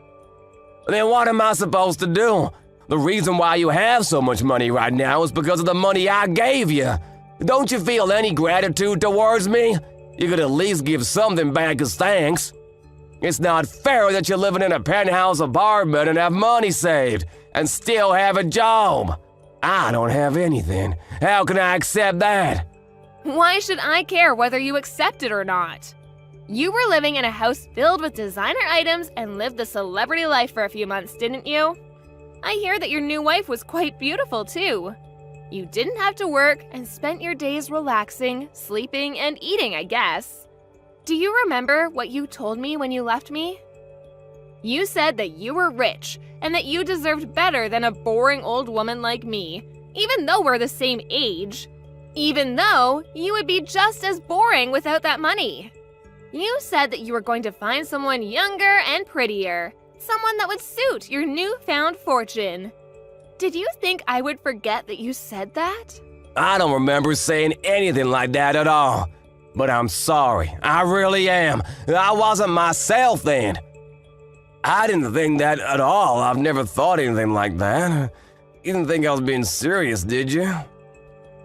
[SPEAKER 1] Then what am I supposed to do? The reason why you have so much money right now is because of the money I gave you. Don't you feel any gratitude towards me? You could at least give something back as thanks. It's not fair that you're living in a penthouse apartment and have money saved and still have a job. I don't have anything. How can I accept that?
[SPEAKER 2] Why should I care whether you accept it or not? You were living in a house filled with designer items and lived the celebrity life for a few months, didn't you? I hear that your new wife was quite beautiful too. You didn't have to work and spent your days relaxing, sleeping, and eating, I guess. Do you remember what you told me when you left me? You said that you were rich and that you deserved better than a boring old woman like me, even though we're the same age. Even though you would be just as boring without that money. You said that you were going to find someone younger and prettier, someone that would suit your newfound fortune. Did you think I would forget that you said that?
[SPEAKER 1] I don't remember saying anything like that at all. But I'm sorry, I really am. I wasn't myself then. I didn't think that at all. I've never thought anything like that. You didn't think I was being serious, did you?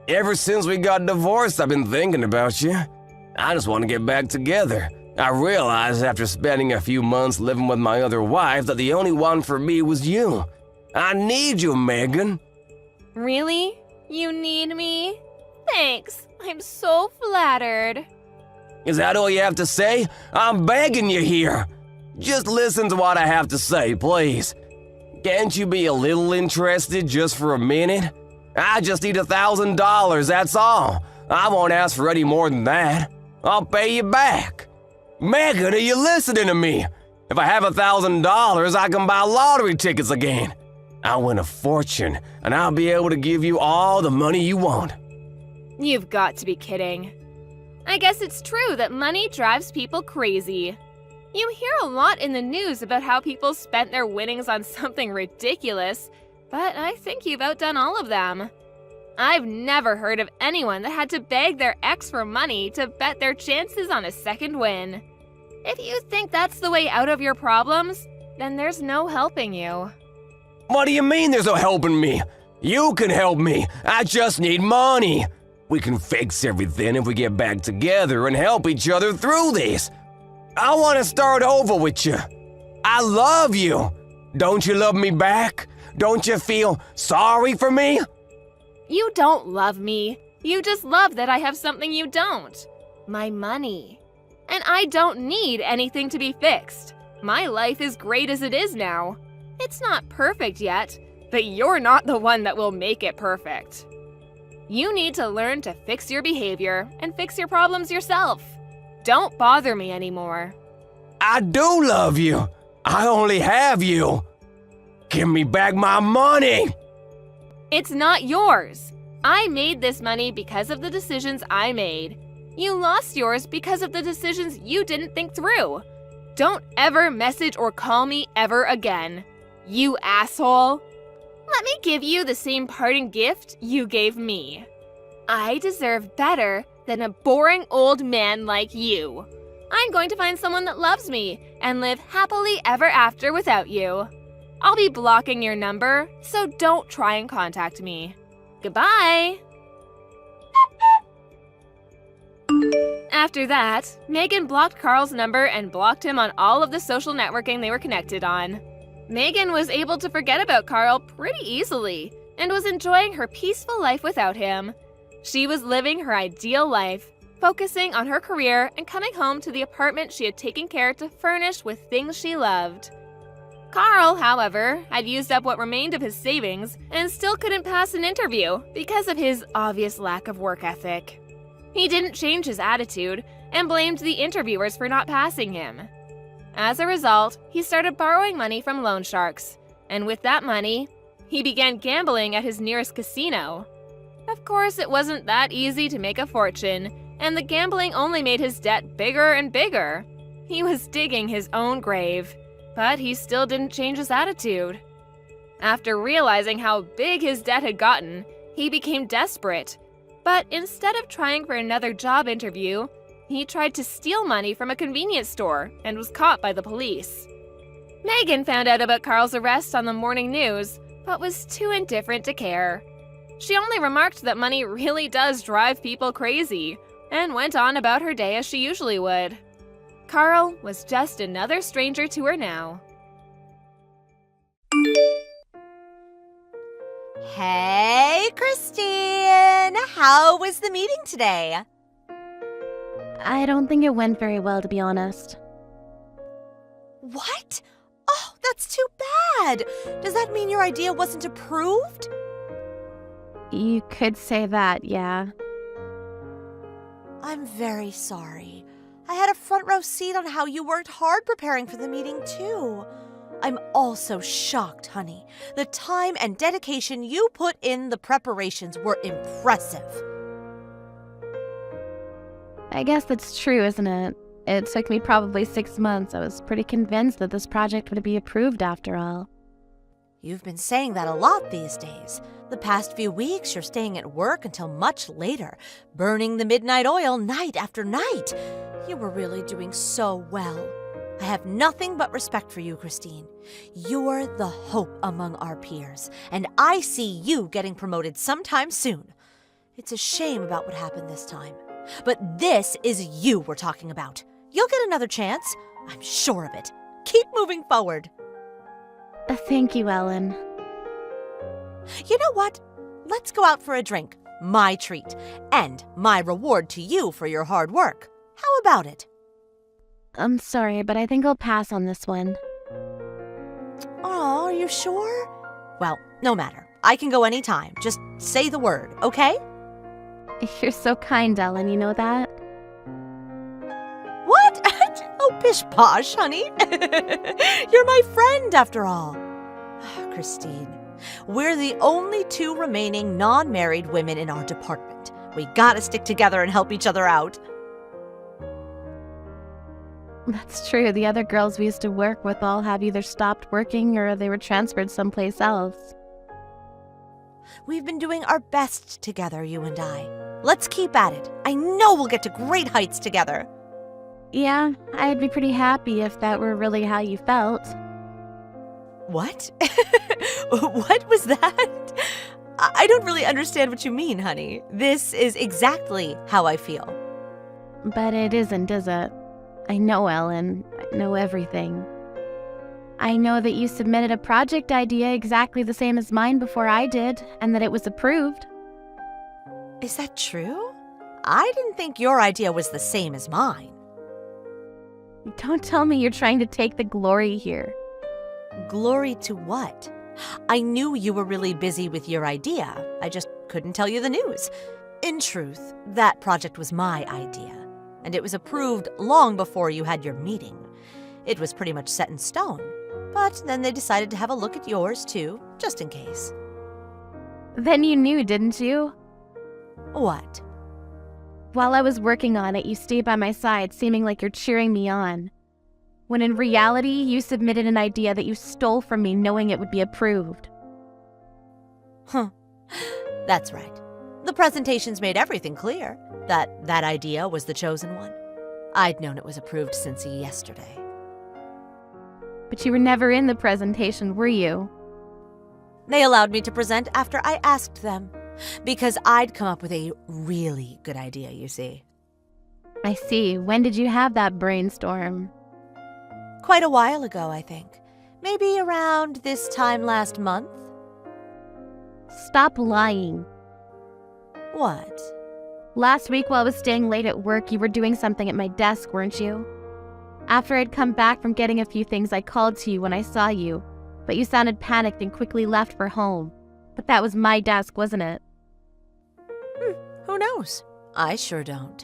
[SPEAKER 1] Ever since we got divorced, I've been thinking about you. I just want to get back together. I realized after spending a few months living with my other wife that the only one for me was you. I need you, Megan.
[SPEAKER 2] Really? You need me? Thanks. I'm so flattered.
[SPEAKER 1] Is that all you have to say? I'm begging you here. Just listen to what I have to say, please. Can't you be a little interested just for a minute? I just need $1,000, that's all. I won't ask for any more than that. I'll pay you back. Megan, are you listening to me? If I have $1,000, I can buy lottery tickets again. I'll win a fortune, and I'll be able to give you all the money you want.
[SPEAKER 2] You've got to be kidding. I guess it's true that money drives people crazy. You hear a lot in the news about how people spent their winnings on something ridiculous, but I think you've outdone all of them. I've never heard of anyone that had to beg their ex for money to bet their chances on a second win. If you think that's the way out of your problems, then there's no helping you.
[SPEAKER 1] What do you mean there's no helping me? You can help me. I just need money. We can fix everything if we get back together and help each other through this. I want to start over with you. I love you. Don't you love me back? Don't you feel sorry for me?
[SPEAKER 2] You don't love me. You just love that I have something you don't. My money. And I don't need anything to be fixed. My life is great as it is now. It's not perfect yet, but you're not the one that will make it perfect. You need to learn to fix your behavior and fix your problems yourself. Don't bother me anymore.
[SPEAKER 1] I do love you. I only have you. Give me back my money.
[SPEAKER 2] It's not yours. I made this money because of the decisions I made. You lost yours because of the decisions you didn't think through. Don't ever message or call me ever again. You asshole. Let me give you the same parting gift you gave me. I deserve better than a boring old man like you. I'm going to find someone that loves me and live happily ever after without you. I'll be blocking your number, so don't try and contact me. Goodbye. After that, Megan blocked Carl's number and blocked him on all of the social networking they were connected on. Megan was able to forget about Carl pretty easily and was enjoying her peaceful life without him. She was living her ideal life, focusing on her career and coming home to the apartment she had taken care to furnish with things she loved. Carl, however, had used up what remained of his savings and still couldn't pass an interview because of his obvious lack of work ethic. He didn't change his attitude and blamed the interviewers for not passing him. As a result, he started borrowing money from loan sharks, and with that money, he began gambling at his nearest casino. Of course, it wasn't that easy to make a fortune, and the gambling only made his debt bigger and bigger. He was digging his own grave, but he still didn't change his attitude. After realizing how big his debt had gotten, he became desperate. But instead of trying for another job interview, he tried to steal money from a convenience store and was caught by the police. Megan found out about Carl's arrest on the morning news, but was too indifferent to care. She only remarked that money really does drive people crazy, and went on about her day as she usually would. Carl was just another stranger to her now.
[SPEAKER 3] Hey, Christine! How was the meeting today?
[SPEAKER 4] I don't think it went very well, to be honest.
[SPEAKER 3] What? Oh, that's too bad! Does that mean your idea wasn't approved?
[SPEAKER 4] You could say that, yeah.
[SPEAKER 3] I'm very sorry. I had a front row seat on how you worked hard preparing for the meeting, too. I'm also shocked, honey. The time and dedication you put in the preparations were impressive.
[SPEAKER 4] I guess that's true, isn't it? It took me probably 6 months. I was pretty convinced that this project would be approved after all.
[SPEAKER 3] You've been saying that a lot these days. The past few weeks, you're staying at work until much later, burning the midnight oil night after night. You were really doing so well. I have nothing but respect for you, Christine. You're the hope among our peers, and I see you getting promoted sometime soon. It's a shame about what happened this time. But this is you we're talking about. You'll get another chance. I'm sure of it. Keep moving forward.
[SPEAKER 4] Thank you, Ellen.
[SPEAKER 3] You know what? Let's go out for a drink. My treat. And my reward to you for your hard work. How about it?
[SPEAKER 4] I'm sorry, but I think I'll pass on this one.
[SPEAKER 3] Oh, are you sure? Well, no matter. I can go anytime. Just say the word, okay?
[SPEAKER 4] You're so kind, Ellen, you know that?
[SPEAKER 3] What? Oh, pish posh, honey. You're my friend, after all. Christine, we're the only 2 remaining non-married women in our department. We gotta stick together and help each other out.
[SPEAKER 4] That's true. The other girls we used to work with all have either stopped working or they were transferred someplace else.
[SPEAKER 3] We've been doing our best together, you and I. Let's keep at it. I know we'll get to great heights together.
[SPEAKER 4] Yeah, I'd be pretty happy if that were really how you felt.
[SPEAKER 3] What? What was that? I don't really understand what you mean, honey. This is exactly how I feel.
[SPEAKER 4] But it isn't, is it? I know, Ellen. I know everything. I know that you submitted a project idea exactly the same as mine before I did, and that it was approved.
[SPEAKER 3] Is that true? I didn't think your idea was the same as mine.
[SPEAKER 4] Don't tell me you're trying to take the glory here.
[SPEAKER 3] Glory to what? I knew you were really busy with your idea. I just couldn't tell you the news. In truth, that project was my idea, and it was approved long before you had your meeting. It was pretty much set in stone, but then they decided to have a look at yours too, just in case.
[SPEAKER 4] Then you knew, didn't you?
[SPEAKER 3] What?
[SPEAKER 4] While I was working on it, you stayed by my side, seeming like you're cheering me on. When in reality, you submitted an idea that you stole from me knowing it would be approved.
[SPEAKER 3] Huh. That's right. The presentations made everything clear, that that idea was the chosen one. I'd known it was approved since yesterday.
[SPEAKER 4] But you were never in the presentation, were you?
[SPEAKER 3] They allowed me to present after I asked them, because I'd come up with a really good idea, you see.
[SPEAKER 4] I see. When did you have that brainstorm?
[SPEAKER 3] Quite a while ago, I think. Maybe around this time last month.
[SPEAKER 4] Stop lying.
[SPEAKER 3] What?
[SPEAKER 4] Last week while I was staying late at work, you were doing something at my desk, weren't you? After I'd come back from getting a few things, I called to you when I saw you, but you sounded panicked and quickly left for home. But that was my desk, wasn't it?
[SPEAKER 3] Who knows? I sure don't.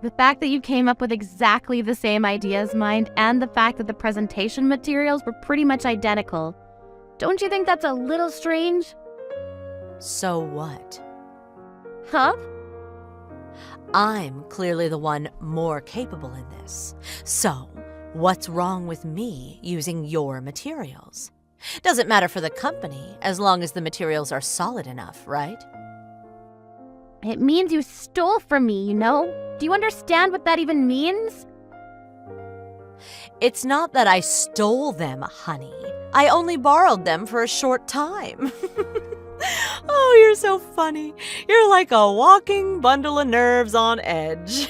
[SPEAKER 4] The fact that you came up with exactly the same idea as mine, and the fact that the presentation materials were pretty much identical. Don't you think that's a little strange?
[SPEAKER 3] So what?
[SPEAKER 4] Huh?
[SPEAKER 3] I'm clearly the one more capable in this. So, what's wrong with me using your materials? Doesn't matter for the company, as long as the materials are solid enough, right?
[SPEAKER 4] It means you stole from me, you know? Do you understand what that even means?
[SPEAKER 3] It's not that I stole them, honey. I only borrowed them for a short time. Oh, you're so funny. You're like a walking bundle of nerves on edge.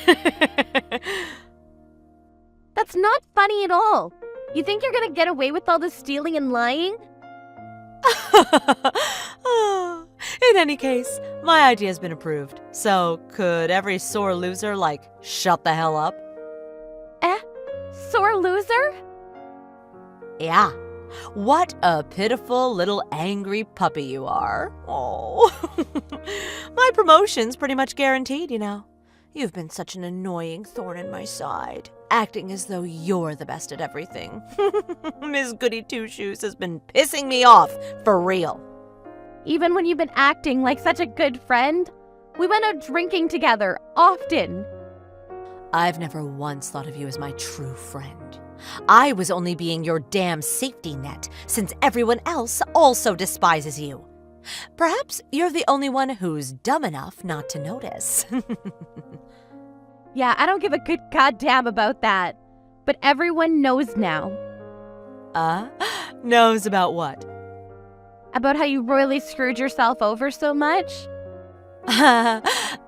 [SPEAKER 4] That's not funny at all. You think you're gonna get away with all this stealing and lying?
[SPEAKER 3] In any case, my idea's been approved. So, could every sore loser, shut the hell up?
[SPEAKER 4] Sore loser?
[SPEAKER 3] Yeah. What a pitiful little angry puppy you are. Oh. My promotion's pretty much guaranteed, you know. You've been such an annoying thorn in my side, acting as though you're the best at everything. Miss Goody Two-Shoes has been pissing me off, for real.
[SPEAKER 4] Even when you've been acting like such a good friend? We went out drinking together, often.
[SPEAKER 3] I've never once thought of you as my true friend. I was only being your damn safety net, since everyone else also despises you. Perhaps you're the only one who's dumb enough not to notice.
[SPEAKER 4] Yeah, I don't give a good goddamn about that. But everyone knows now.
[SPEAKER 3] Knows about what?
[SPEAKER 4] About how you royally screwed yourself over so much?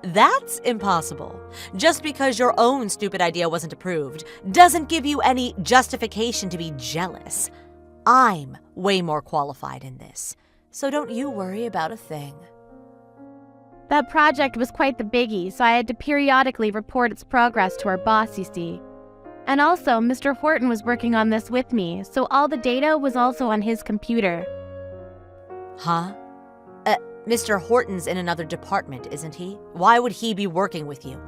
[SPEAKER 3] That's impossible. Just because your own stupid idea wasn't approved doesn't give you any justification to be jealous. I'm way more qualified in this, so don't you worry about a thing.
[SPEAKER 4] That project was quite the biggie, so I had to periodically report its progress to our boss, you see. And also, Mr. Horton was working on this with me, so all the data was also on his computer.
[SPEAKER 3] Huh? Mr. Horton's in another department, isn't he? Why would he be working with you?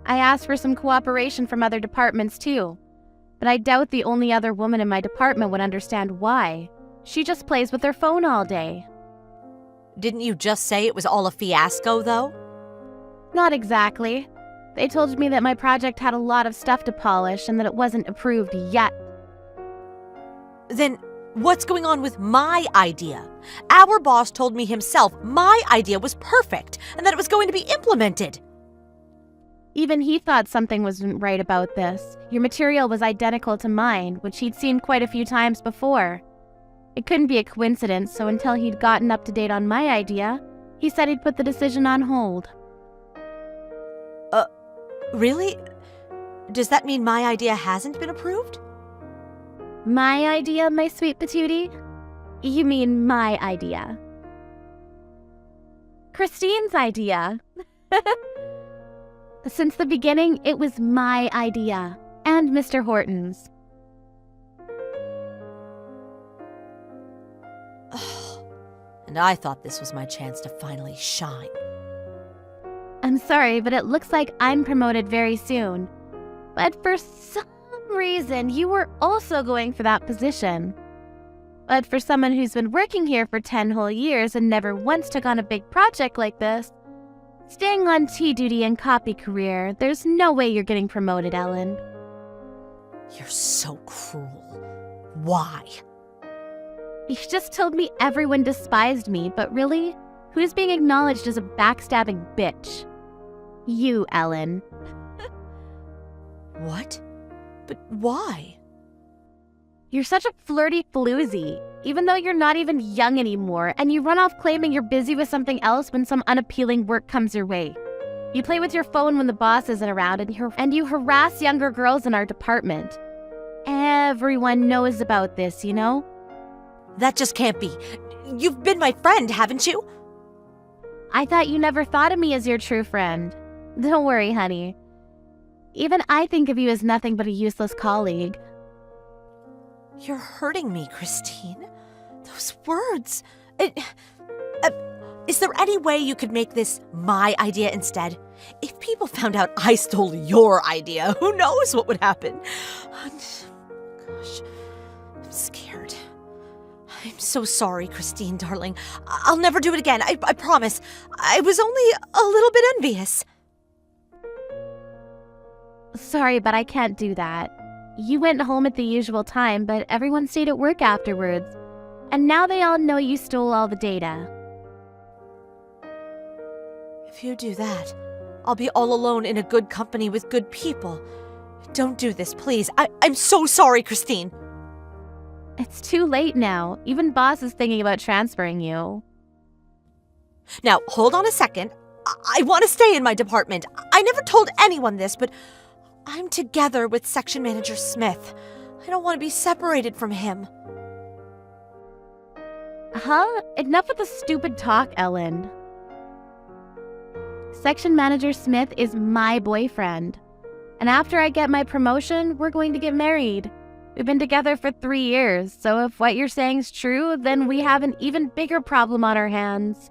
[SPEAKER 4] I asked for some cooperation from other departments too, but I doubt the only other woman in my department would understand why. She just plays with her phone all day.
[SPEAKER 3] Didn't you just say it was all a fiasco, though?
[SPEAKER 4] Not exactly. They told me that my project had a lot of stuff to polish and that it wasn't approved yet.
[SPEAKER 3] Then what's going on with my idea? Our boss told me himself my idea was perfect and that it was going to be implemented.
[SPEAKER 4] Even he thought something wasn't right about this. Your material was identical to mine, which he'd seen quite a few times before. It couldn't be a coincidence, so until he'd gotten up to date on my idea, he said he'd put the decision on hold.
[SPEAKER 3] Really? Does that mean my idea hasn't been approved?
[SPEAKER 4] My idea, my sweet patootie? You mean my idea. Christine's idea. Since the beginning, it was my idea, and Mr. Horton's.
[SPEAKER 3] and I thought this was my chance to finally shine.
[SPEAKER 4] I'm sorry, but it looks like I'm promoted very soon. But for some reason, you were also going for that position. But for someone who's been working here for 10 whole years and never once took on a big project like this, staying on tea duty and copy career, there's no way you're getting promoted, Ellen.
[SPEAKER 3] You're so cruel. Why?
[SPEAKER 4] You just told me everyone despised me, but really, who's being acknowledged as a backstabbing bitch? You, Ellen.
[SPEAKER 3] What? But why?
[SPEAKER 4] You're such a flirty floozy, even though you're not even young anymore, and you run off claiming you're busy with something else when some unappealing work comes your way. You play with your phone when the boss isn't around, and you harass younger girls in our department. Everyone knows about this, you know?
[SPEAKER 3] That just can't be. You've been my friend, haven't you?
[SPEAKER 4] I thought you never thought of me as your true friend. Don't worry, honey. Even I think of you as nothing but a useless colleague.
[SPEAKER 3] You're hurting me, Christine. Those words. Is there any way you could make this my idea instead? If people found out I stole your idea, who knows what would happen? Gosh, I'm scared. I'm so sorry, Christine, darling. I'll never do it again. I promise. I was only a little bit envious.
[SPEAKER 4] Sorry, but I can't do that. You went home at the usual time, but everyone stayed at work afterwards. And now they all know you stole all the data.
[SPEAKER 3] If you do that, I'll be all alone in a good company with good people. Don't do this, please. I'm so sorry, Christine.
[SPEAKER 4] It's too late now. Even boss is thinking about transferring you.
[SPEAKER 3] Now, hold on a second. I want to stay in my department. I never told anyone this, but I'm together with Section Manager Smith. I don't want to be separated from him.
[SPEAKER 4] Huh? Enough with the stupid talk, Ellen. Section Manager Smith is my boyfriend. And after I get my promotion, we're going to get married. We've been together for 3 years, so if what you're saying is true, then we have an even bigger problem on our hands.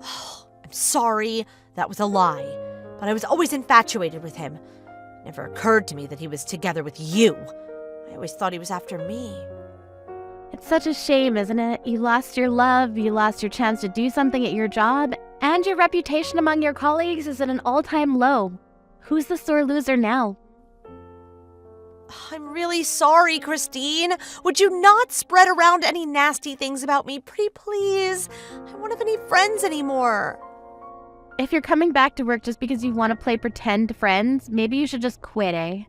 [SPEAKER 3] I'm sorry. That was a lie. But I was always infatuated with him. It never occurred to me that he was together with you. I always thought he was after me.
[SPEAKER 4] It's such a shame, isn't it? You lost your love, you lost your chance to do something at your job, and your reputation among your colleagues is at an all-time low. Who's the sore loser now?
[SPEAKER 3] I'm really sorry, Christine. Would you not spread around any nasty things about me, pretty please? I don't have any friends anymore.
[SPEAKER 4] If you're coming back to work just because you want to play pretend friends, maybe you should just quit, eh?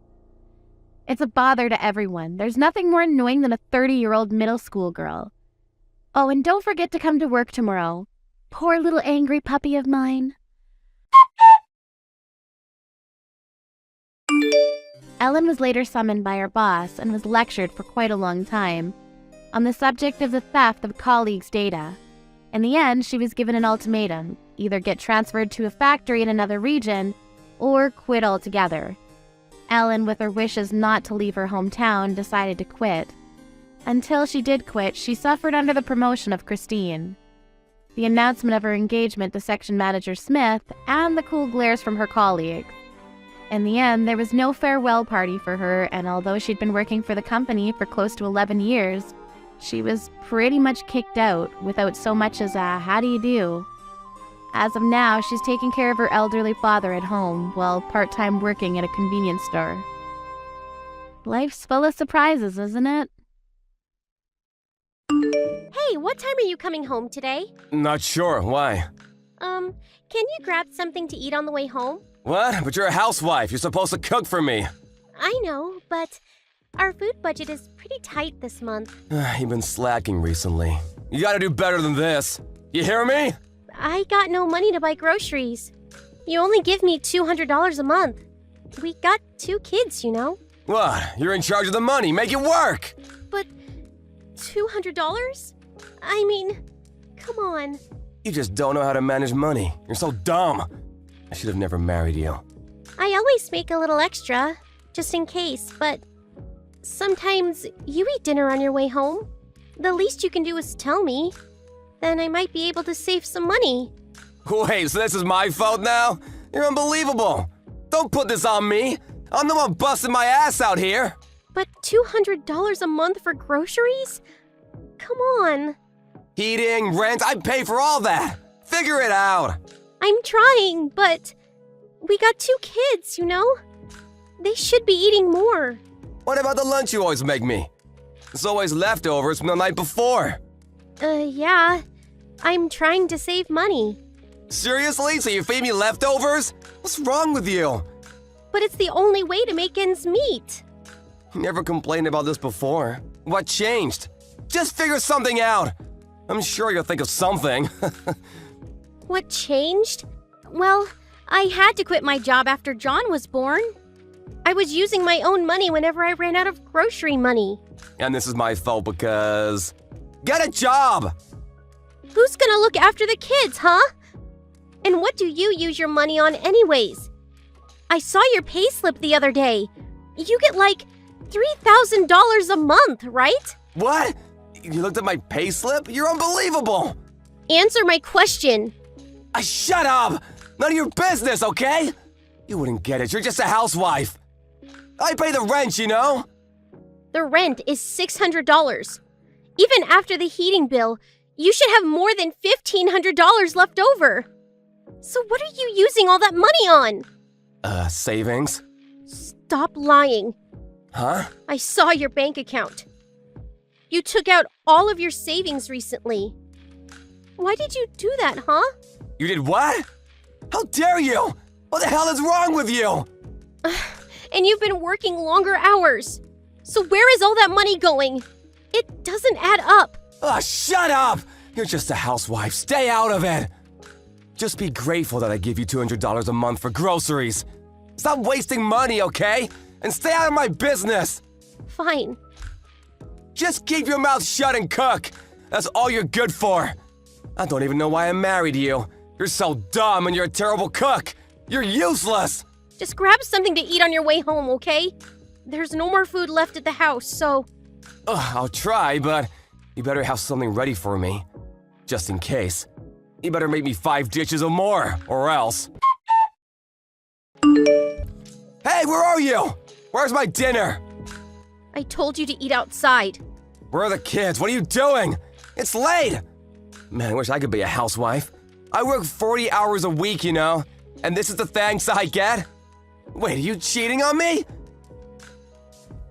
[SPEAKER 4] It's a bother to everyone. There's nothing more annoying than a 30-year-old middle school girl. Oh, and don't forget to come to work tomorrow. Poor little angry puppy of mine. Ellen was later summoned by her boss and was lectured for quite a long time on the subject of the theft of colleagues' data. In the end, she was given an ultimatum: either get transferred to a factory in another region or quit altogether. Ellen, with her wishes not to leave her hometown, decided to quit. Until she did quit, she suffered under the promotion of Christine. The announcement of her engagement to Section Manager Smith and the cool glares from her colleagues. In the end, there was no farewell party for her, and although she'd been working for the company for close to 11 years, she was pretty much kicked out without so much as a how do you do. As of now, she's taking care of her elderly father at home while part-time working at a convenience store. Life's full of surprises, isn't it?
[SPEAKER 5] Hey, what time are you coming home today?
[SPEAKER 1] Not sure. Why?
[SPEAKER 5] Can you grab something to eat on the way home?
[SPEAKER 1] What? But you're a housewife. You're supposed to cook for me.
[SPEAKER 5] I know, but our food budget is pretty tight this month.
[SPEAKER 1] You've been slacking recently. You gotta do better than this. You hear me?
[SPEAKER 5] I got no money to buy groceries. You only give me $200 a month. We got 2 kids, you know.
[SPEAKER 1] What? You're in charge of the money. Make it work.
[SPEAKER 5] But $200? I mean, come on.
[SPEAKER 1] You just don't know how to manage money. You're so dumb. I should have never married you.
[SPEAKER 5] I always make a little extra, just in case, but sometimes you eat dinner on your way home. The least you can do is tell me. Then I might be able to save some money.
[SPEAKER 1] Wait, so this is my fault now? You're unbelievable. Don't put this on me. I'm the one busting my ass out here.
[SPEAKER 5] But $200 a month for groceries? Come on.
[SPEAKER 1] Heating, rent, I pay for all that. Figure it out.
[SPEAKER 5] I'm trying, but we got 2 kids, you know? They should be eating more.
[SPEAKER 1] What about the lunch you always make me? It's always leftovers from the night before.
[SPEAKER 5] Yeah. I'm trying to save money.
[SPEAKER 1] Seriously? So you feed me leftovers? What's wrong with you?
[SPEAKER 5] But it's the only way to make ends meet.
[SPEAKER 1] You never complained about this before. What changed? Just figure something out. I'm sure you'll think of something.
[SPEAKER 5] What changed? Well, I had to quit my job after John was born. I was using my own money whenever I ran out of grocery money.
[SPEAKER 1] And this is my fault because... Get a job!
[SPEAKER 5] Who's gonna look after the kids, huh? And what do you use your money on anyways? I saw your payslip the other day. You get like $3,000 a month, right?
[SPEAKER 1] What? You looked at my payslip? You're unbelievable!
[SPEAKER 5] Answer my question.
[SPEAKER 1] Shut up! None of your business, okay? You wouldn't get it. You're just a housewife. I pay the rent, you know?
[SPEAKER 5] The rent is $600. Even after the heating bill, you should have more than $1,500 left over. So what are you using all that money on?
[SPEAKER 1] Savings?
[SPEAKER 5] Stop lying.
[SPEAKER 1] Huh?
[SPEAKER 5] I saw your bank account. You took out all of your savings recently. Why did you do that, huh?
[SPEAKER 1] You did what? How dare you? What the hell is wrong with you?
[SPEAKER 5] And you've been working longer hours. So where is all that money going? It doesn't add up.
[SPEAKER 1] Shut up! You're just a housewife. Stay out of it. Just be grateful that I give you $200 a month for groceries. Stop wasting money, okay? And stay out of my business.
[SPEAKER 5] Fine.
[SPEAKER 1] Just keep your mouth shut and cook. That's all you're good for. I don't even know why I married you. You're so dumb and you're a terrible cook. You're useless.
[SPEAKER 5] Just grab something to eat on your way home, okay? There's no more food left at the house, so...
[SPEAKER 1] I'll try, but you better have something ready for me. Just in case. You better make me 5 dishes or more, or else. Hey, where are you? Where's my dinner?
[SPEAKER 5] I told you to eat outside.
[SPEAKER 1] Where are the kids? What are you doing? It's late! Man, I wish I could be a housewife. I work 40 hours a week, you know? And this is the thanks I get? Wait, are you cheating on me?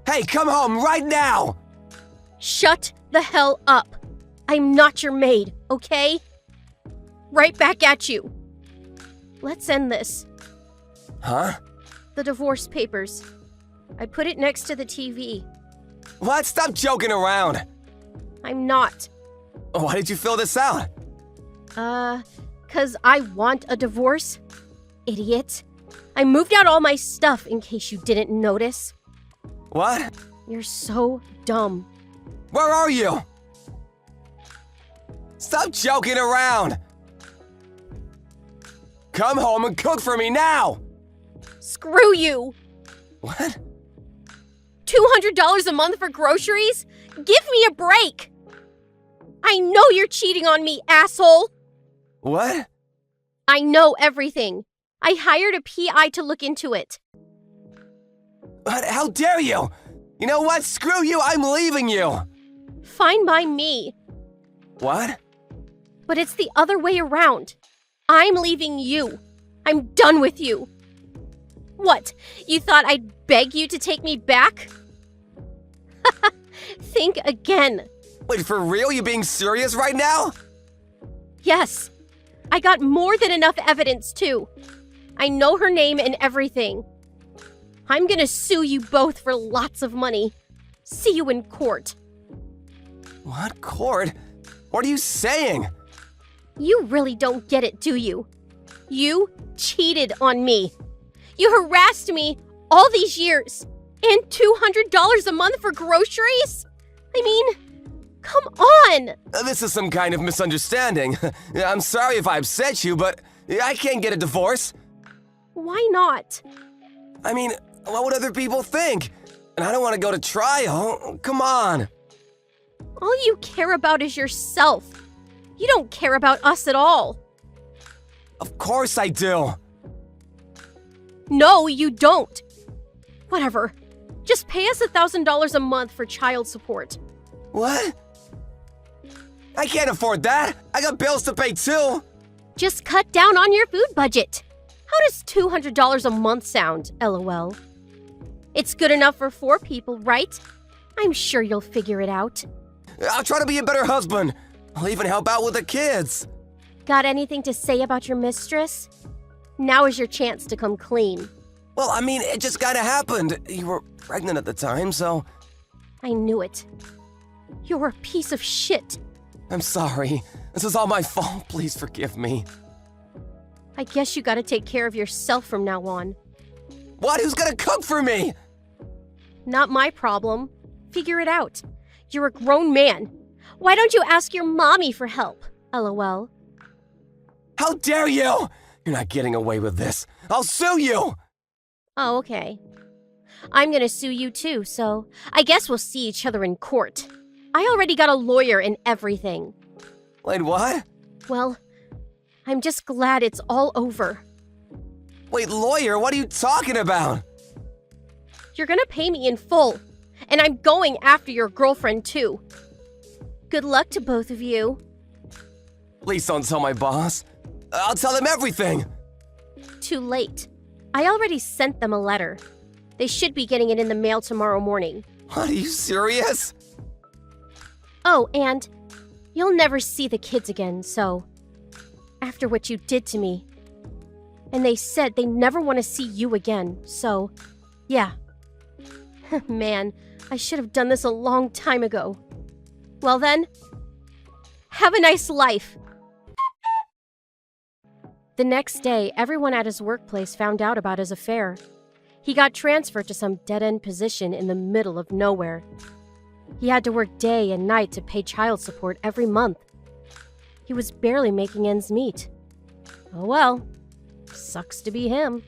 [SPEAKER 1] Hey, come home right now!
[SPEAKER 5] Shut the hell up. I'm not your maid, okay? Right back at you. Let's end this.
[SPEAKER 1] Huh?
[SPEAKER 5] The divorce papers. I put it next to the TV.
[SPEAKER 1] What? Stop joking around.
[SPEAKER 5] I'm not.
[SPEAKER 1] Why did you fill this out?
[SPEAKER 5] 'Cause I want a divorce. Idiot. I moved out all my stuff in case you didn't notice.
[SPEAKER 1] What?
[SPEAKER 5] You're so dumb.
[SPEAKER 1] Where are you? Stop joking around! Come home and cook for me now!
[SPEAKER 5] Screw you!
[SPEAKER 1] What?
[SPEAKER 5] $200 a month for groceries? Give me a break! I know you're cheating on me, asshole!
[SPEAKER 1] What?
[SPEAKER 5] I know everything. I hired a PI to look into it.
[SPEAKER 1] What? How dare you? You know what? Screw you, I'm leaving you!
[SPEAKER 5] Fine by me.
[SPEAKER 1] What?
[SPEAKER 5] But it's the other way around. I'm leaving you. I'm done with you. What? You thought I'd beg you to take me back? Think again.
[SPEAKER 1] Wait, for real? You being serious right now?
[SPEAKER 5] Yes. I got more than enough evidence, too. I know her name and everything. I'm gonna sue you both for lots of money. See you in court.
[SPEAKER 1] What? Court? What are you saying?
[SPEAKER 5] You really don't get it, do you? You cheated on me. You harassed me all these years. And $200 a month for groceries? I mean, come on!
[SPEAKER 1] This is some kind of misunderstanding. I'm sorry if I upset you, but I can't get a divorce.
[SPEAKER 5] Why not?
[SPEAKER 1] I mean, what would other people think? And I don't want to go to trial. Come on.
[SPEAKER 5] All you care about is yourself. You don't care about us at all.
[SPEAKER 1] Of course I do.
[SPEAKER 5] No, you don't. Whatever. Just pay us $1,000 a month for child support.
[SPEAKER 1] What? I can't afford that. I got bills to pay too.
[SPEAKER 5] Just cut down on your food budget. How does $200 a month sound, LOL? It's good enough for 4 people, right? I'm sure you'll figure it out.
[SPEAKER 1] I'll try to be a better husband. I'll even help out with the kids.
[SPEAKER 5] Got anything to say about your mistress? Now is your chance to come clean.
[SPEAKER 1] Well, I mean, it just kinda happened. You were pregnant at the time, so
[SPEAKER 5] I knew it. You're a piece of shit.
[SPEAKER 1] I'm sorry. This is all my fault. Please forgive me.
[SPEAKER 5] I guess you gotta take care of yourself from now on.
[SPEAKER 1] What? Who's gonna cook for me?
[SPEAKER 5] Not my problem. Figure it out. You're a grown man. Why don't you ask your mommy for help? LOL.
[SPEAKER 1] How dare you? You're not getting away with this. I'll sue you!
[SPEAKER 5] Oh, okay. I'm gonna sue you too, so I guess we'll see each other in court. I already got a lawyer and everything.
[SPEAKER 1] Wait, what?
[SPEAKER 5] Well, I'm just glad it's all over.
[SPEAKER 1] Wait, lawyer, what are you talking about?
[SPEAKER 5] You're gonna pay me in full, and I'm going after your girlfriend too. Good luck to both of you.
[SPEAKER 1] Please don't tell my boss. I'll tell him everything.
[SPEAKER 5] Too late. I already sent them a letter. They should be getting it in the mail tomorrow morning.
[SPEAKER 1] What, are you serious?
[SPEAKER 5] Oh, and you'll never see the kids again, so after what you did to me. And they said they never want to see you again, so yeah. Man, I should have done this a long time ago. Well then, have a nice life. The next day, everyone at his workplace found out about his affair. He got transferred to some dead-end position in the middle of nowhere. He had to work day and night to pay child support every month. He was barely making ends meet. Oh well, sucks to be him.